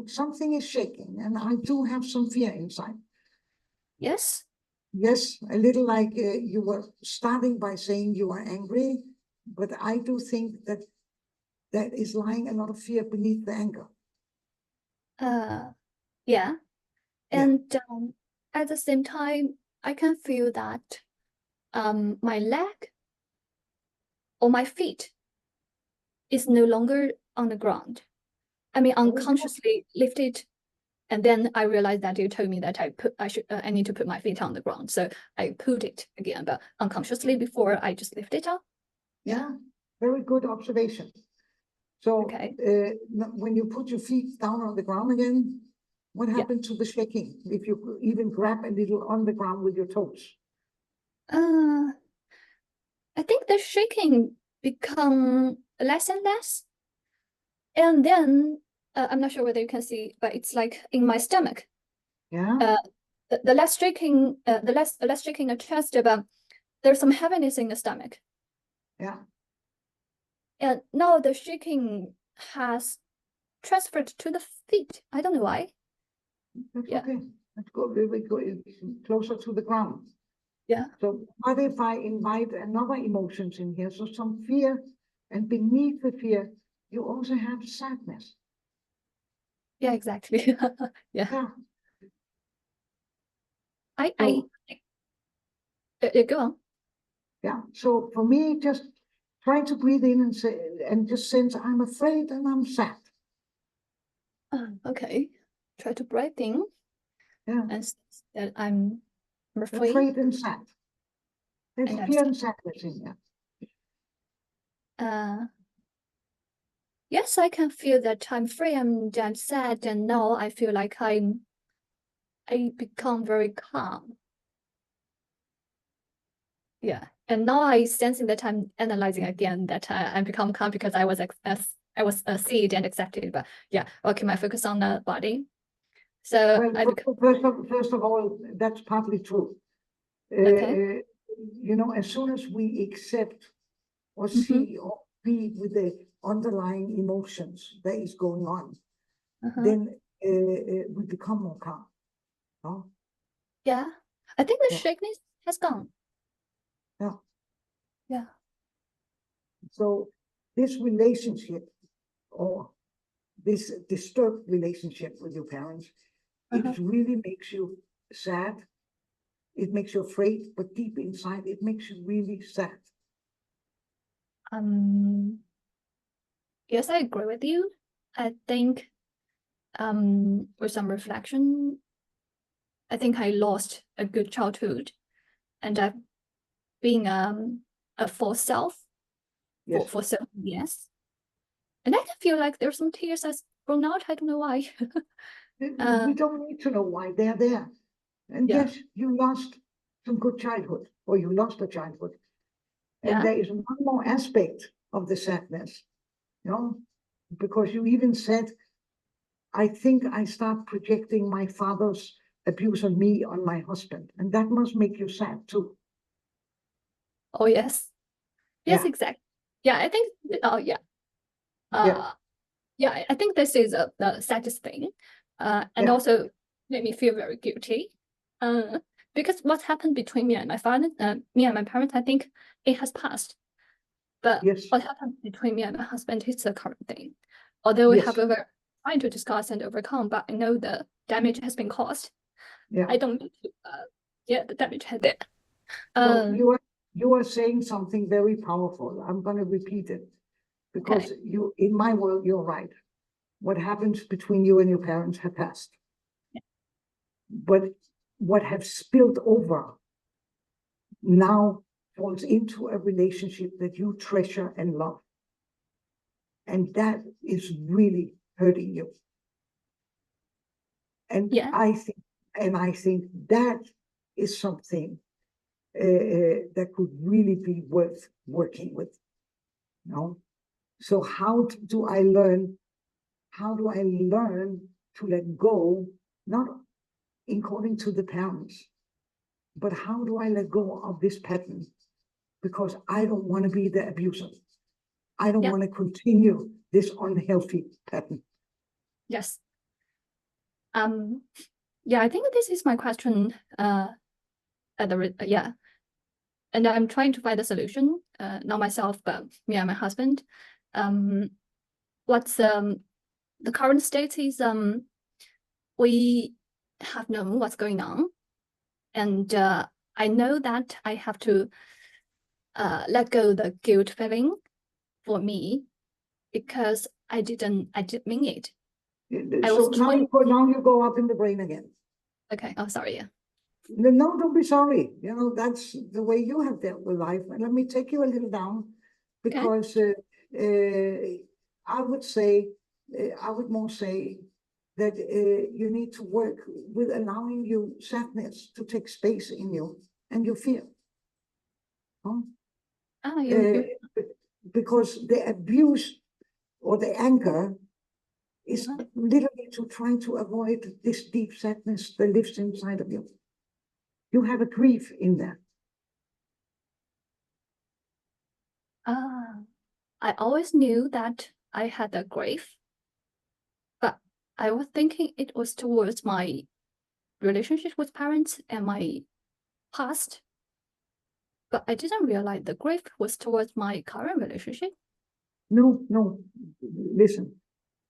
A: something is shaking, and I do have some fear inside.
B: Yes.
A: Yes, a little like you were starting by saying you are angry, but I do think that that is lying a lot of fear beneath the anger.
B: Yeah. And at the same time, I can feel that my leg or my feet is no longer on the ground. I mean, unconsciously lifted, and then I realized that you told me that I need to put my feet on the ground, so I put it again, but unconsciously before I just lift it up.
A: Yeah, very good observation. So when you put your feet down on the ground again, what happened to the shaking? If you even grab a little on the ground with your toes?
B: I think the shaking become less and less. And then I'm not sure whether you can see, but it's like in my stomach.
A: Yeah.
B: The less shaking, the less shaking the chest, but there's some heaviness in the stomach.
A: Yeah.
B: And now the shaking has transferred to the feet. I don't know why.
A: That's okay. Let's go closer to the ground.
B: Yeah.
A: So what if I invite another emotions in here? So some fear, and beneath the fear, you also have sadness.
B: Yeah, exactly. Yeah. Go on.
A: Yeah. So for me, just try to breathe in and say, and just sense I'm afraid and I'm sad.
B: Okay. Try to breathe in.
A: Yeah.
B: And that I'm afraid
A: and sad. There's fear and sadness in there.
B: Yes, I can feel that I'm free and sad, and now I feel like I become very calm. Yeah, and now I sensing that I'm analyzing again that I become calm because I was seen and accepted. But yeah, I'll keep my focus on the body. So
A: first of all, that's partly true. As soon as we accept or see or be with the underlying emotions that is going on, then we become more calm. Oh?
B: Yeah, I think the shakiness has gone.
A: Yeah.
B: Yeah.
A: So this relationship or this disturbed relationship with your parents, it really makes you sad. It makes you afraid, but deep inside, it makes you really sad.
B: Yes, I agree with you. I think with some reflection, I think I lost a good childhood, and I've been a false self
A: Yes.
B: for several years. And I can feel like there's some tears that's grown out. I don't know why.
A: We don't need to know why they're there. And
B: Yeah.
A: yes, you lost some good childhood, or you lost a childhood. And
B: Yeah.
A: there is one more aspect of the sadness, you know, because you even said, I think I start projecting my father's abuse on me on my husband. And that must make you sad too.
B: Oh, yes. Yes,
A: Yeah.
B: exactly. Yeah, I think, oh, yeah.
A: Yeah.
B: Yeah, I think this is the saddest thing. And
A: Yeah.
B: also made me feel very guilty. Because what happened between me and my father, me and my parents, I think it has passed. But
A: Yes.
B: what happened between me and my husband is the current thing. Although we
A: Yes.
B: have trying to discuss and overcome, but I know the damage has been caused.
A: Yeah.
B: I don't need to, the damage had it.
A: So you are saying something very powerful. I'm going to repeat it because you, in my world, you're right. What happens between you and your parents have passed.
B: Yeah.
A: But what have spilled over now falls into a relationship that you treasure and love. And that is really hurting you. And
B: Yeah.
A: I think that is something that could really be worth working with. You know? So how do I learn? How do I learn to let go, not according to the parents, but how do I let go of this pattern? Because I don't want to be the abuser. I don't want to continue this unhealthy pattern.
B: Yes. Yeah, I think this is my question. And I'm trying to find a solution. Not myself, but me and my husband. What's the current state is we have known what's going on, and I know that I have to let go the guilt feeling for me because I didn't mean it.
A: So now you go up in the brain again.
B: Okay. Oh, sorry. Yeah.
A: No, don't be sorry. You know, that's the way you have dealt with life. And let me take you a little down because I would say, I would more say that you need to work with allowing your sadness to take space in you and your fear. Huh? Because the abuse or the anger is literally to try to avoid this deep sadness that lives inside of you. You have a grief in there.
B: I always knew that I had a grief, but I was thinking it was towards my relationship with parents and my past. But I didn't realize the grief was towards my current relationship.
A: No, listen.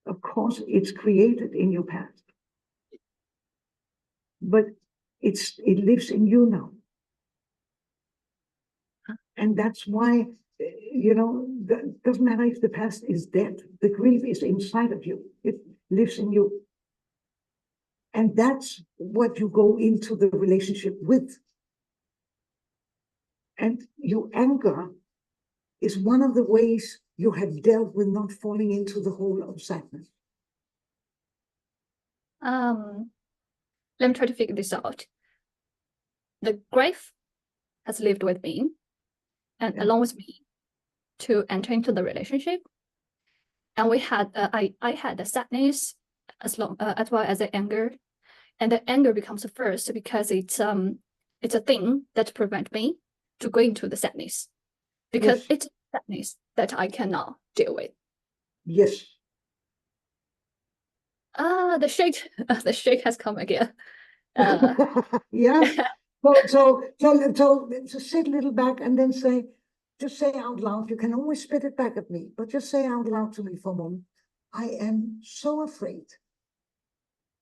A: Of course, it's created in your past, but it lives in you now. And that's why, you know, it doesn't matter if the past is dead. The grief is inside of you. It lives in you. And that's what you go into the relationship with. And your anger is one of the ways you have dealt with not falling into the hole of sadness.
B: Let me try to figure this out. The grief has lived with me and along with me to enter into the relationship. And we had I had the sadness as well as the anger. And the anger becomes the first because it's a thing that prevents me to go into the sadness. Because it's sadness that I cannot deal with.
A: Yes.
B: The shake has come again.
A: Yeah. So sit a little back and then just say out loud. You can always spit it back at me, but just say out loud to me for a moment. I am so afraid.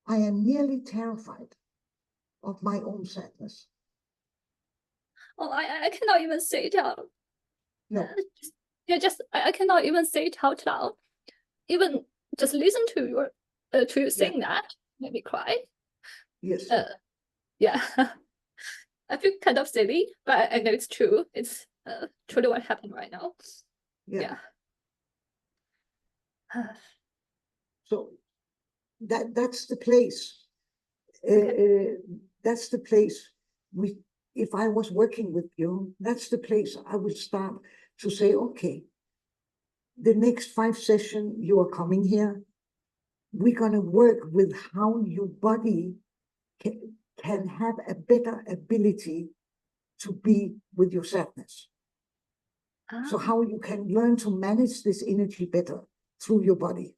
A: I am nearly terrified of my own sadness.
B: Oh, I cannot even say it out.
A: No.
B: I cannot even say it out loud. even just listen to your to you saying that made me cry.
A: Yes.
B: Yeah. I feel kind of silly, but I know it's true. It's truly what happened right now.
A: Yeah.
B: Yeah.
A: So that's the place.
B: Okay.
A: That's the place if I was working with you, that's the place I would start to say, okay, the next 5 sessions you are coming here, we're going to work with how your body can have a better ability to be with your sadness. So how you can learn to manage this energy better through your body.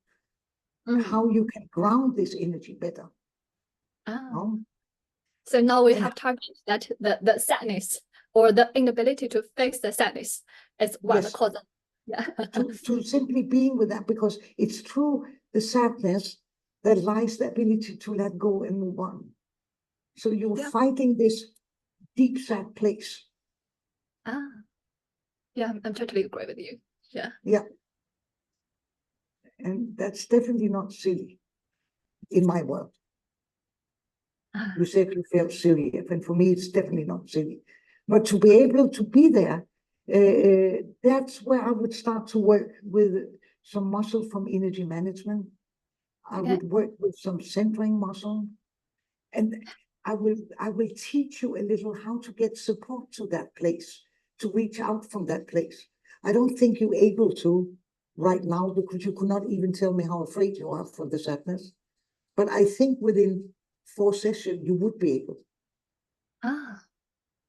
A: How you can ground this energy better.
B: So now we have targeted that the sadness or the inability to face the sadness is one of the causes. Yeah.
A: to simply being with that, because it's through the sadness that lies the ability to let go and move on. So you're fighting this deep sad place.
B: Yeah, I'm totally agree with you. Yeah.
A: Yeah. And that's definitely not silly in my world. You said you felt silly, and for me, it's definitely not silly. But to be able to be there, that's where I would start to work with some muscle from energy management. I would work with some centering muscle, and I will teach you a little how to get support to that place, to reach out from that place. I don't think you're able to right now, because you could not even tell me how afraid you are for the sadness. But I think within 4 sessions, you would be able.
B: Well,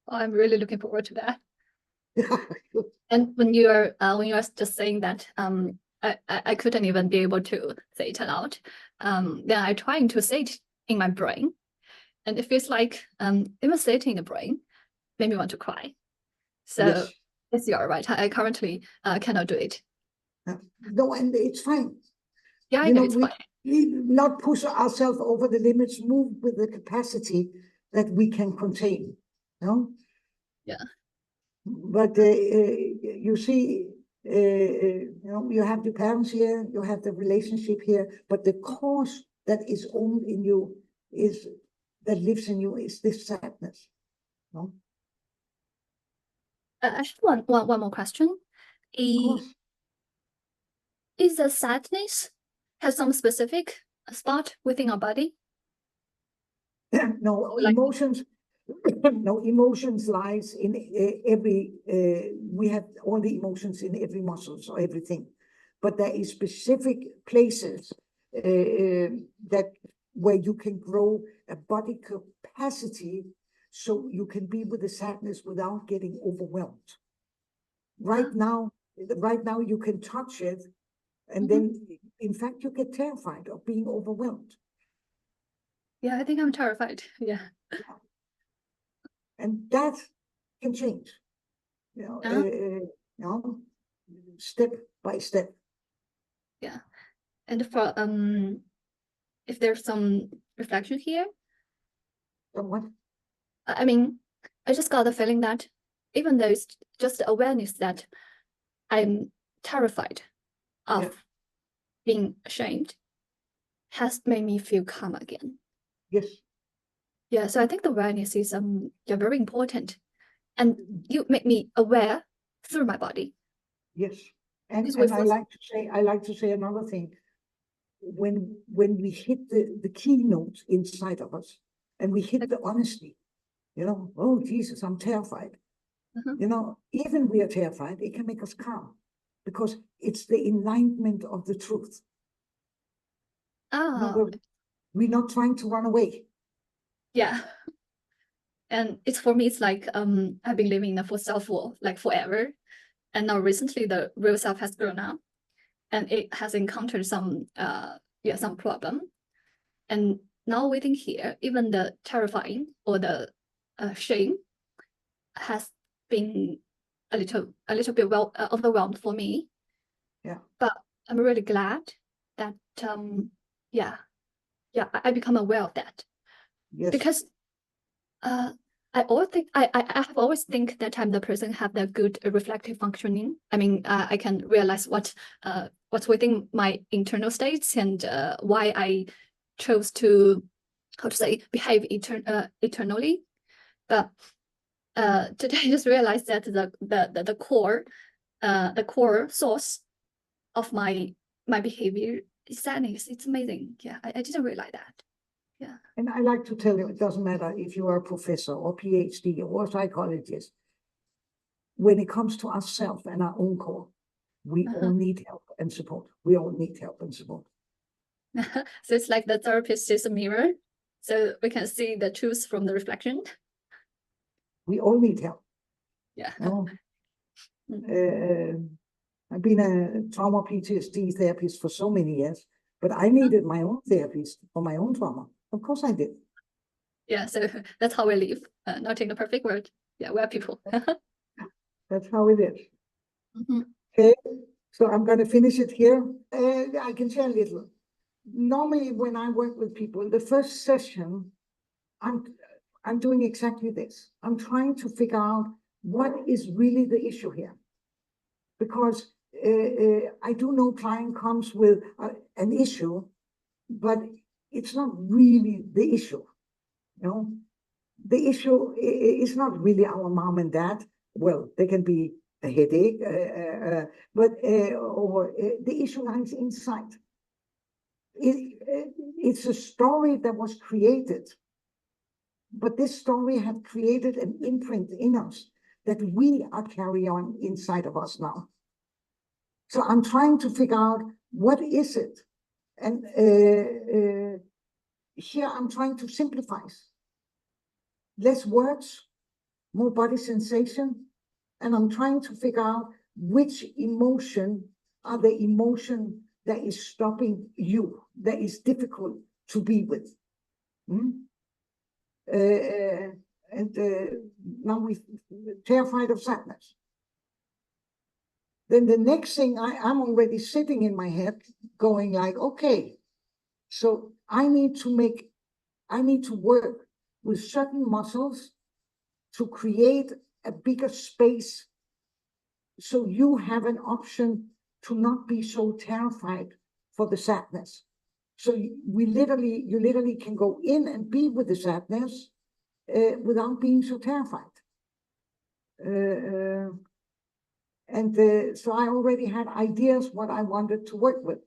B: I'm really looking forward to that. And when you are just saying that, I couldn't even be able to say it aloud. Then I'm trying to say it in my brain, and it feels like even saying it in the brain made me want to cry. So yes, you are right. I currently cannot do it.
A: No, and it's fine.
B: Yeah, I know it's fine.
A: We not push ourselves over the limits, move with the capacity that we can contain. No?
B: Yeah.
A: But you see, you have the parents here, you have the relationship here, but the cause that is owned in you that lives in you is this sadness. No?
B: I have one more question.
A: Of course.
B: Is the sadness has some specific spot within our body?
A: No, emotions. No, emotions lies in every. We have all the emotions in every muscles or everything, but there is specific places that where you can grow a body capacity, so you can be with the sadness without getting overwhelmed. Right now, you can touch it, and then, in fact, you get terrified of being overwhelmed.
B: Yeah, I think I'm terrified. Yeah.
A: And that can change, step by step.
B: Yeah. And for if there's some reflection here.
A: What?
B: I mean, I just got the feeling that even though it's just awareness that I'm terrified of being ashamed has made me feel calm again.
A: Yes.
B: Yeah, so I think the awareness is very important, and you make me aware through my body.
A: Yes, and I like to say another thing. When we hit the keynote inside of us, and we hit the honesty, oh Jesus, I'm terrified. Even we are terrified, it can make us calm, because it's the enlightenment of the truth. We're not trying to run away.
B: Yeah. And for me, it's like I've been living in the full self for like forever. And now recently the real self has grown up, and it has encountered some problem. And now waiting here, even the terrifying or the shame has been a little bit overwhelmed for me.
A: Yeah.
B: But I'm really glad that I become aware of that. Yes. Because I have always think that I'm the person have the good reflective functioning. I mean, I can realize what what's within my internal states, and why I chose to, how to say, behave eternally. But today I just realized that the core source of my behavior is sadness. It's amazing. Yeah, I didn't realize that. Yeah.
A: And I like to tell you, it doesn't matter if you are a professor or PhD or a psychologist. When it comes to ourselves and our own core, we all need help and support. We all need help and support.
B: So it's like the therapist is a mirror, so we can see the truth from the reflection.
A: We all need help.
B: Yeah.
A: I've been a trauma PTSD therapist for so many years, but I needed my own therapist for my own trauma. Of course I did.
B: Yeah, so that's how we live, not in a perfect world. Yeah, we're people.
A: That's how it is. Okay, so I'm going to finish it here. I can share a little. Normally, when I work with people, the first session, I'm doing exactly this. I'm trying to figure out what is really the issue here. Because I do know client comes with an issue, but it's not really the issue. You know, the issue is not really our mom and dad. Well, they can be a headache, but the issue lies inside. It's a story that was created, but this story had created an imprint in us that we are carrying on inside of us now. So I'm trying to figure out what is it, and here I'm trying to simplify. Less words, more body sensation, and I'm trying to figure out which emotion are the emotion that is stopping you, that is difficult to be with. Now we're terrified of sadness. Then the next thing, I'm already sitting in my head going like, okay, so I need to work with certain muscles to create a bigger space so you have an option to not be so terrified for the sadness. So you literally can go in and be with the sadness without being so terrified. So I already had ideas what I wanted to work with.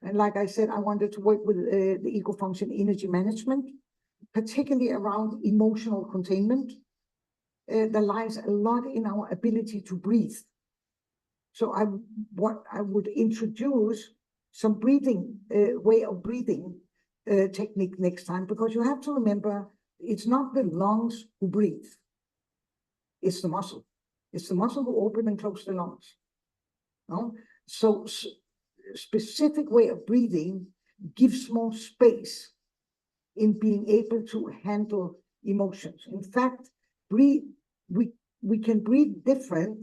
A: And like I said, I wanted to work with the ego function energy management, particularly around emotional containment. There lies a lot in our ability to breathe. So I would introduce some breathing, way of breathing technique next time, because you have to remember, it's not the lungs who breathe. It's the muscle. It's the muscle who open and close the lungs. No? So specific way of breathing gives more space in being able to handle emotions. In fact, we can breathe different,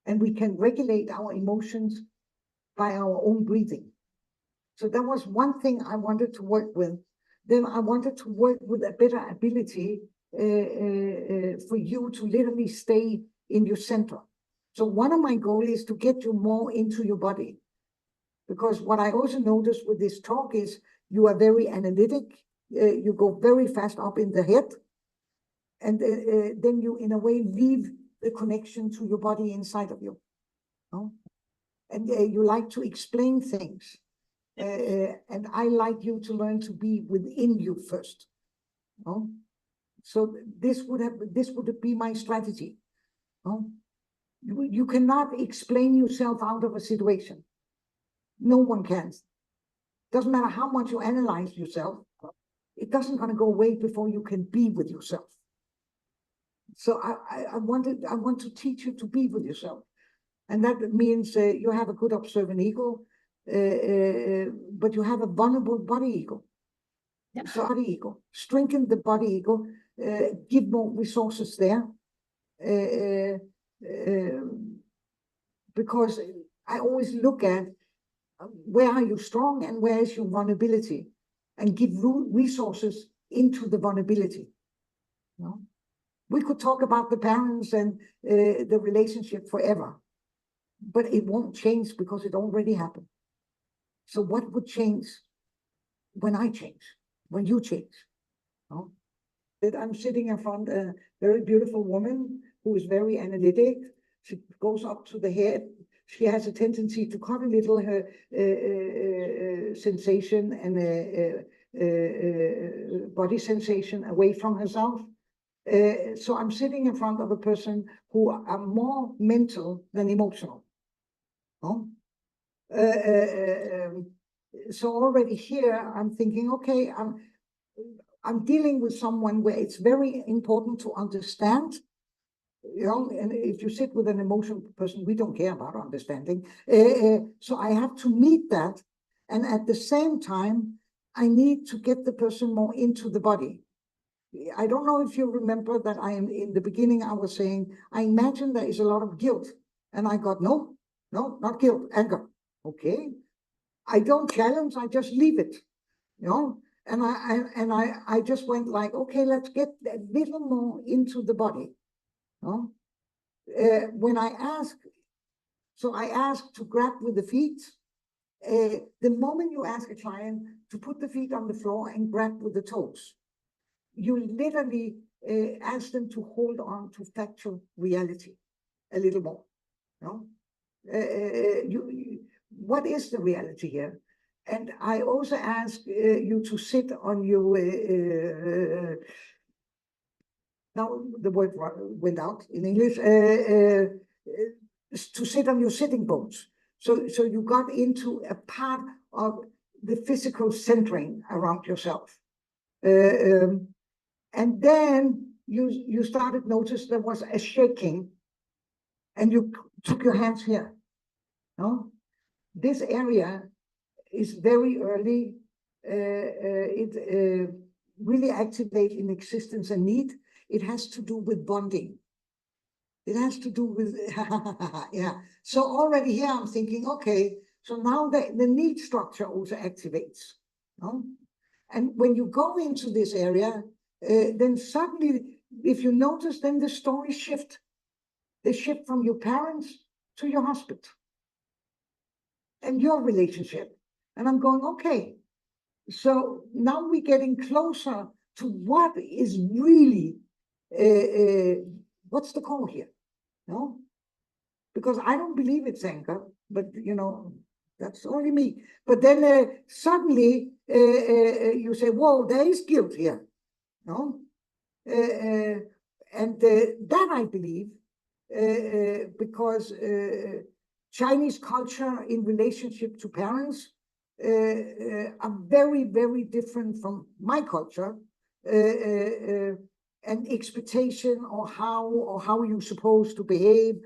A: and we can regulate our emotions by our own breathing. So that was one thing I wanted to work with. Then I wanted to work with a better ability for you to literally stay in your center. So one of my goals is to get you more into your body. Because what I also noticed with this talk is you are very analytic. You go very fast up in the head. And then you, in a way, leave the connection to your body inside of you. No? And you like to explain things. And I like you to learn to be within you first. No? So this would be my strategy. No? You cannot explain yourself out of a situation. No one can. Doesn't matter how much you analyze yourself, it doesn't gonna go away before you can be with yourself. So I want to teach you to be with yourself. And that means you have a good observant ego, but you have a vulnerable body ego. Yeah. So body ego, strengthen the body ego, give more resources there. Because I always look at where are you strong and where is your vulnerability, and give resources into the vulnerability. You know? We could talk about the parents and the relationship forever. but it won't change because it already happened. So what would change when I change, when you change? No? That I'm sitting in front of a very beautiful woman who is very analytic. She goes up to the head. She has a tendency to cut a little her sensation and body sensation away from herself. So I'm sitting in front of a person who are more mental than emotional. No? So already here, I'm thinking, okay, I'm dealing with someone where it's very important to understand. You know, and if you sit with an emotional person, we don't care about understanding. So I have to meet that. And at the same time, I need to get the person more into the body. I don't know if you remember that in the beginning, I was saying, I imagine there is a lot of guilt. And I got, no, not guilt, anger. Okay. I don't challenge, I just leave it, you know? And I just went like, okay, let's get a little more into the body. No? When I ask to grab with the feet. The moment you ask a client to put the feet on the floor and grab with the toes, you literally ask them to hold on to factual reality a little more. No? What is the reality here? And I also ask you to sit on your now the word went out in English, to sit on your sitting bones. So you got into a part of the physical centering around yourself. And then you started notice there was a shaking and you took your hands here. No? This area is very early. It really activates in existence and need. It has to do with bonding. It has to do with, yeah. So already here I'm thinking, okay, so now the need structure also activates. No? And when you go into this area, then suddenly, if you notice, then the stories shift. They shift from your parents to your husband and your relationship. And I'm going, okay, so now we're getting closer to what is really, what's the call here? No? Because I don't believe it's anger, but you know, that's only me. But then suddenly you say, whoa, there is guilt here. No? And that I believe, because Chinese culture in relationship to parents are very, very different from my culture, and expectation or how you're supposed to behave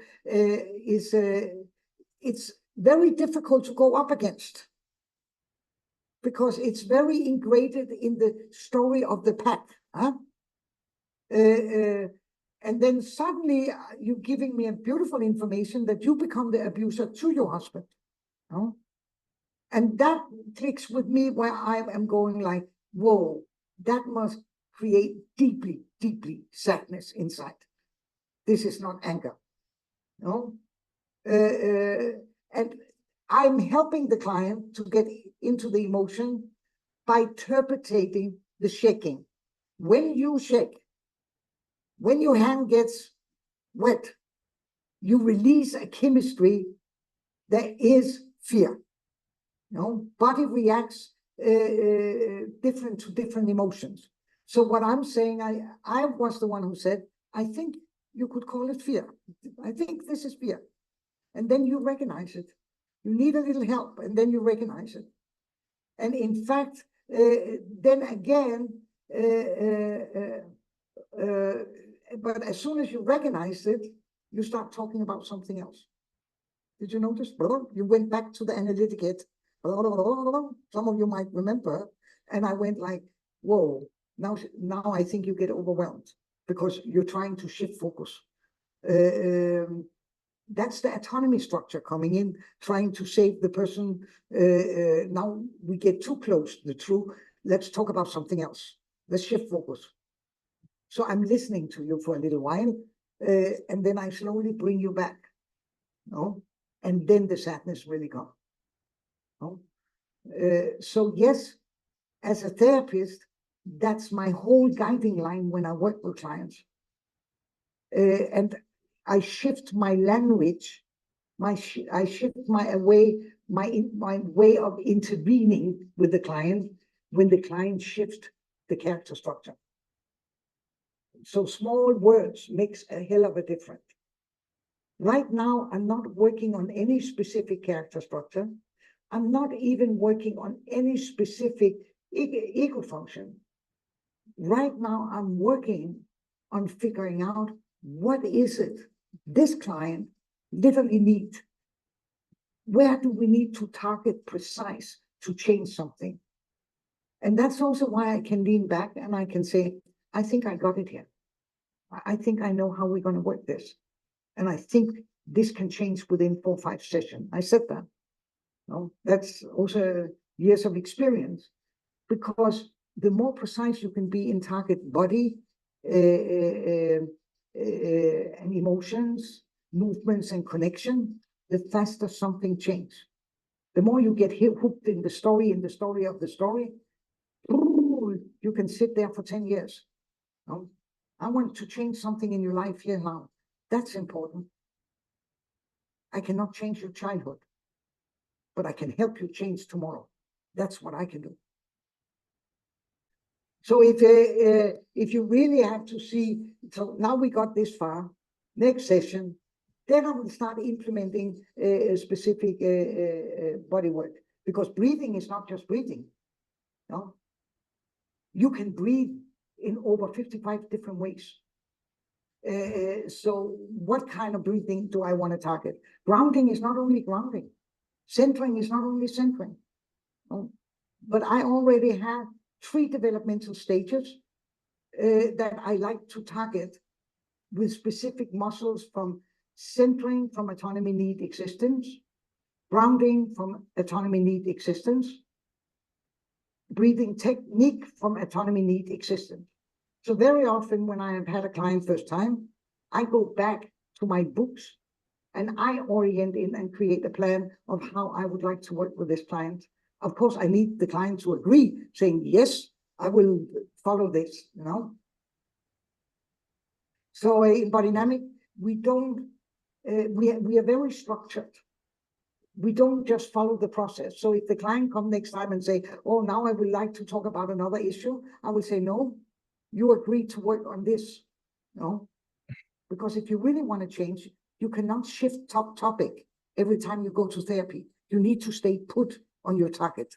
A: it's very difficult to go up against, because it's very ingrained in the story of the pack. Huh? And then suddenly you're giving me a beautiful information that you become the abuser to your husband. No? And that clicks with me, where I am going like, whoa, that must create deeply, deeply sadness inside. This is not anger. No? And I'm helping the client to get into the emotion by interpreting the shaking. When you shake, when your hand gets wet, you release a chemistry that is fear. No, body reacts different to different emotions. So what I'm saying, I was the one who said, I think you could call it fear. I think this is fear. And then you recognize it. You need a little help, and then you recognize it. And in fact, then again, but as soon as you recognize it, you start talking about something else. Did you notice? You went back to the analytic head. Some of you might remember. And I went like, whoa, now I think you get overwhelmed because you're trying to shift focus. That's the autonomy structure coming in, trying to save the person. Now we get too close to the truth. Let's talk about something else. Let's shift focus. So I'm listening to you for a little while, and then I slowly bring you back. No? And then the sadness really comes. No? So yes, as a therapist, that's my whole guiding line when I work with clients. And I shift my language, I shift my way of intervening with the client when the client shifts the character structure. So small words makes a hell of a difference. Right now, I'm not working on any specific character structure. I'm not even working on any specific ego function. Right now, I'm working on figuring out what is it this client literally needs. Where do we need to target precise to change something? And that's also why I can lean back and I can say, I think I got it here. I think I know how we're going to work this. And I think this can change within 4 or 5 sessions. I said that. No, that's also years of experience, because the more precise you can be in target body and emotions, movements and connection, the faster something changes. The more you get hooked in the story of the story, you can sit there for 10 years. No? I want to change something in your life here now. That's important. I cannot change your childhood, but I can help you change tomorrow. That's what I can do. So if you really have to see, so now we got this far, next session, then I will start implementing specific body work, because breathing is not just breathing. No, you can breathe in over 55 different ways. So what kind of breathing do I want to target? Grounding is not only grounding. Centering is not only centering. No? But I already have 3 developmental stages that I like to target with specific muscles, from centering from autonomy, need, existence, grounding from autonomy, need, existence, breathing technique from autonomy, need, existence. So very often when I have had a client first time, I go back to my books and I orient in and create a plan of how I would like to work with this client. Of course, I need the client to agree, saying, yes, I will follow this, you know. So in Bodynamic, we don't, we are very structured. We don't just follow the process. So if the client comes next time and say, oh, now I would like to talk about another issue, I will say, no, you agreed to work on this, no? Because if you really want to change, you cannot shift topic every time you go to therapy. You need to stay put on your target.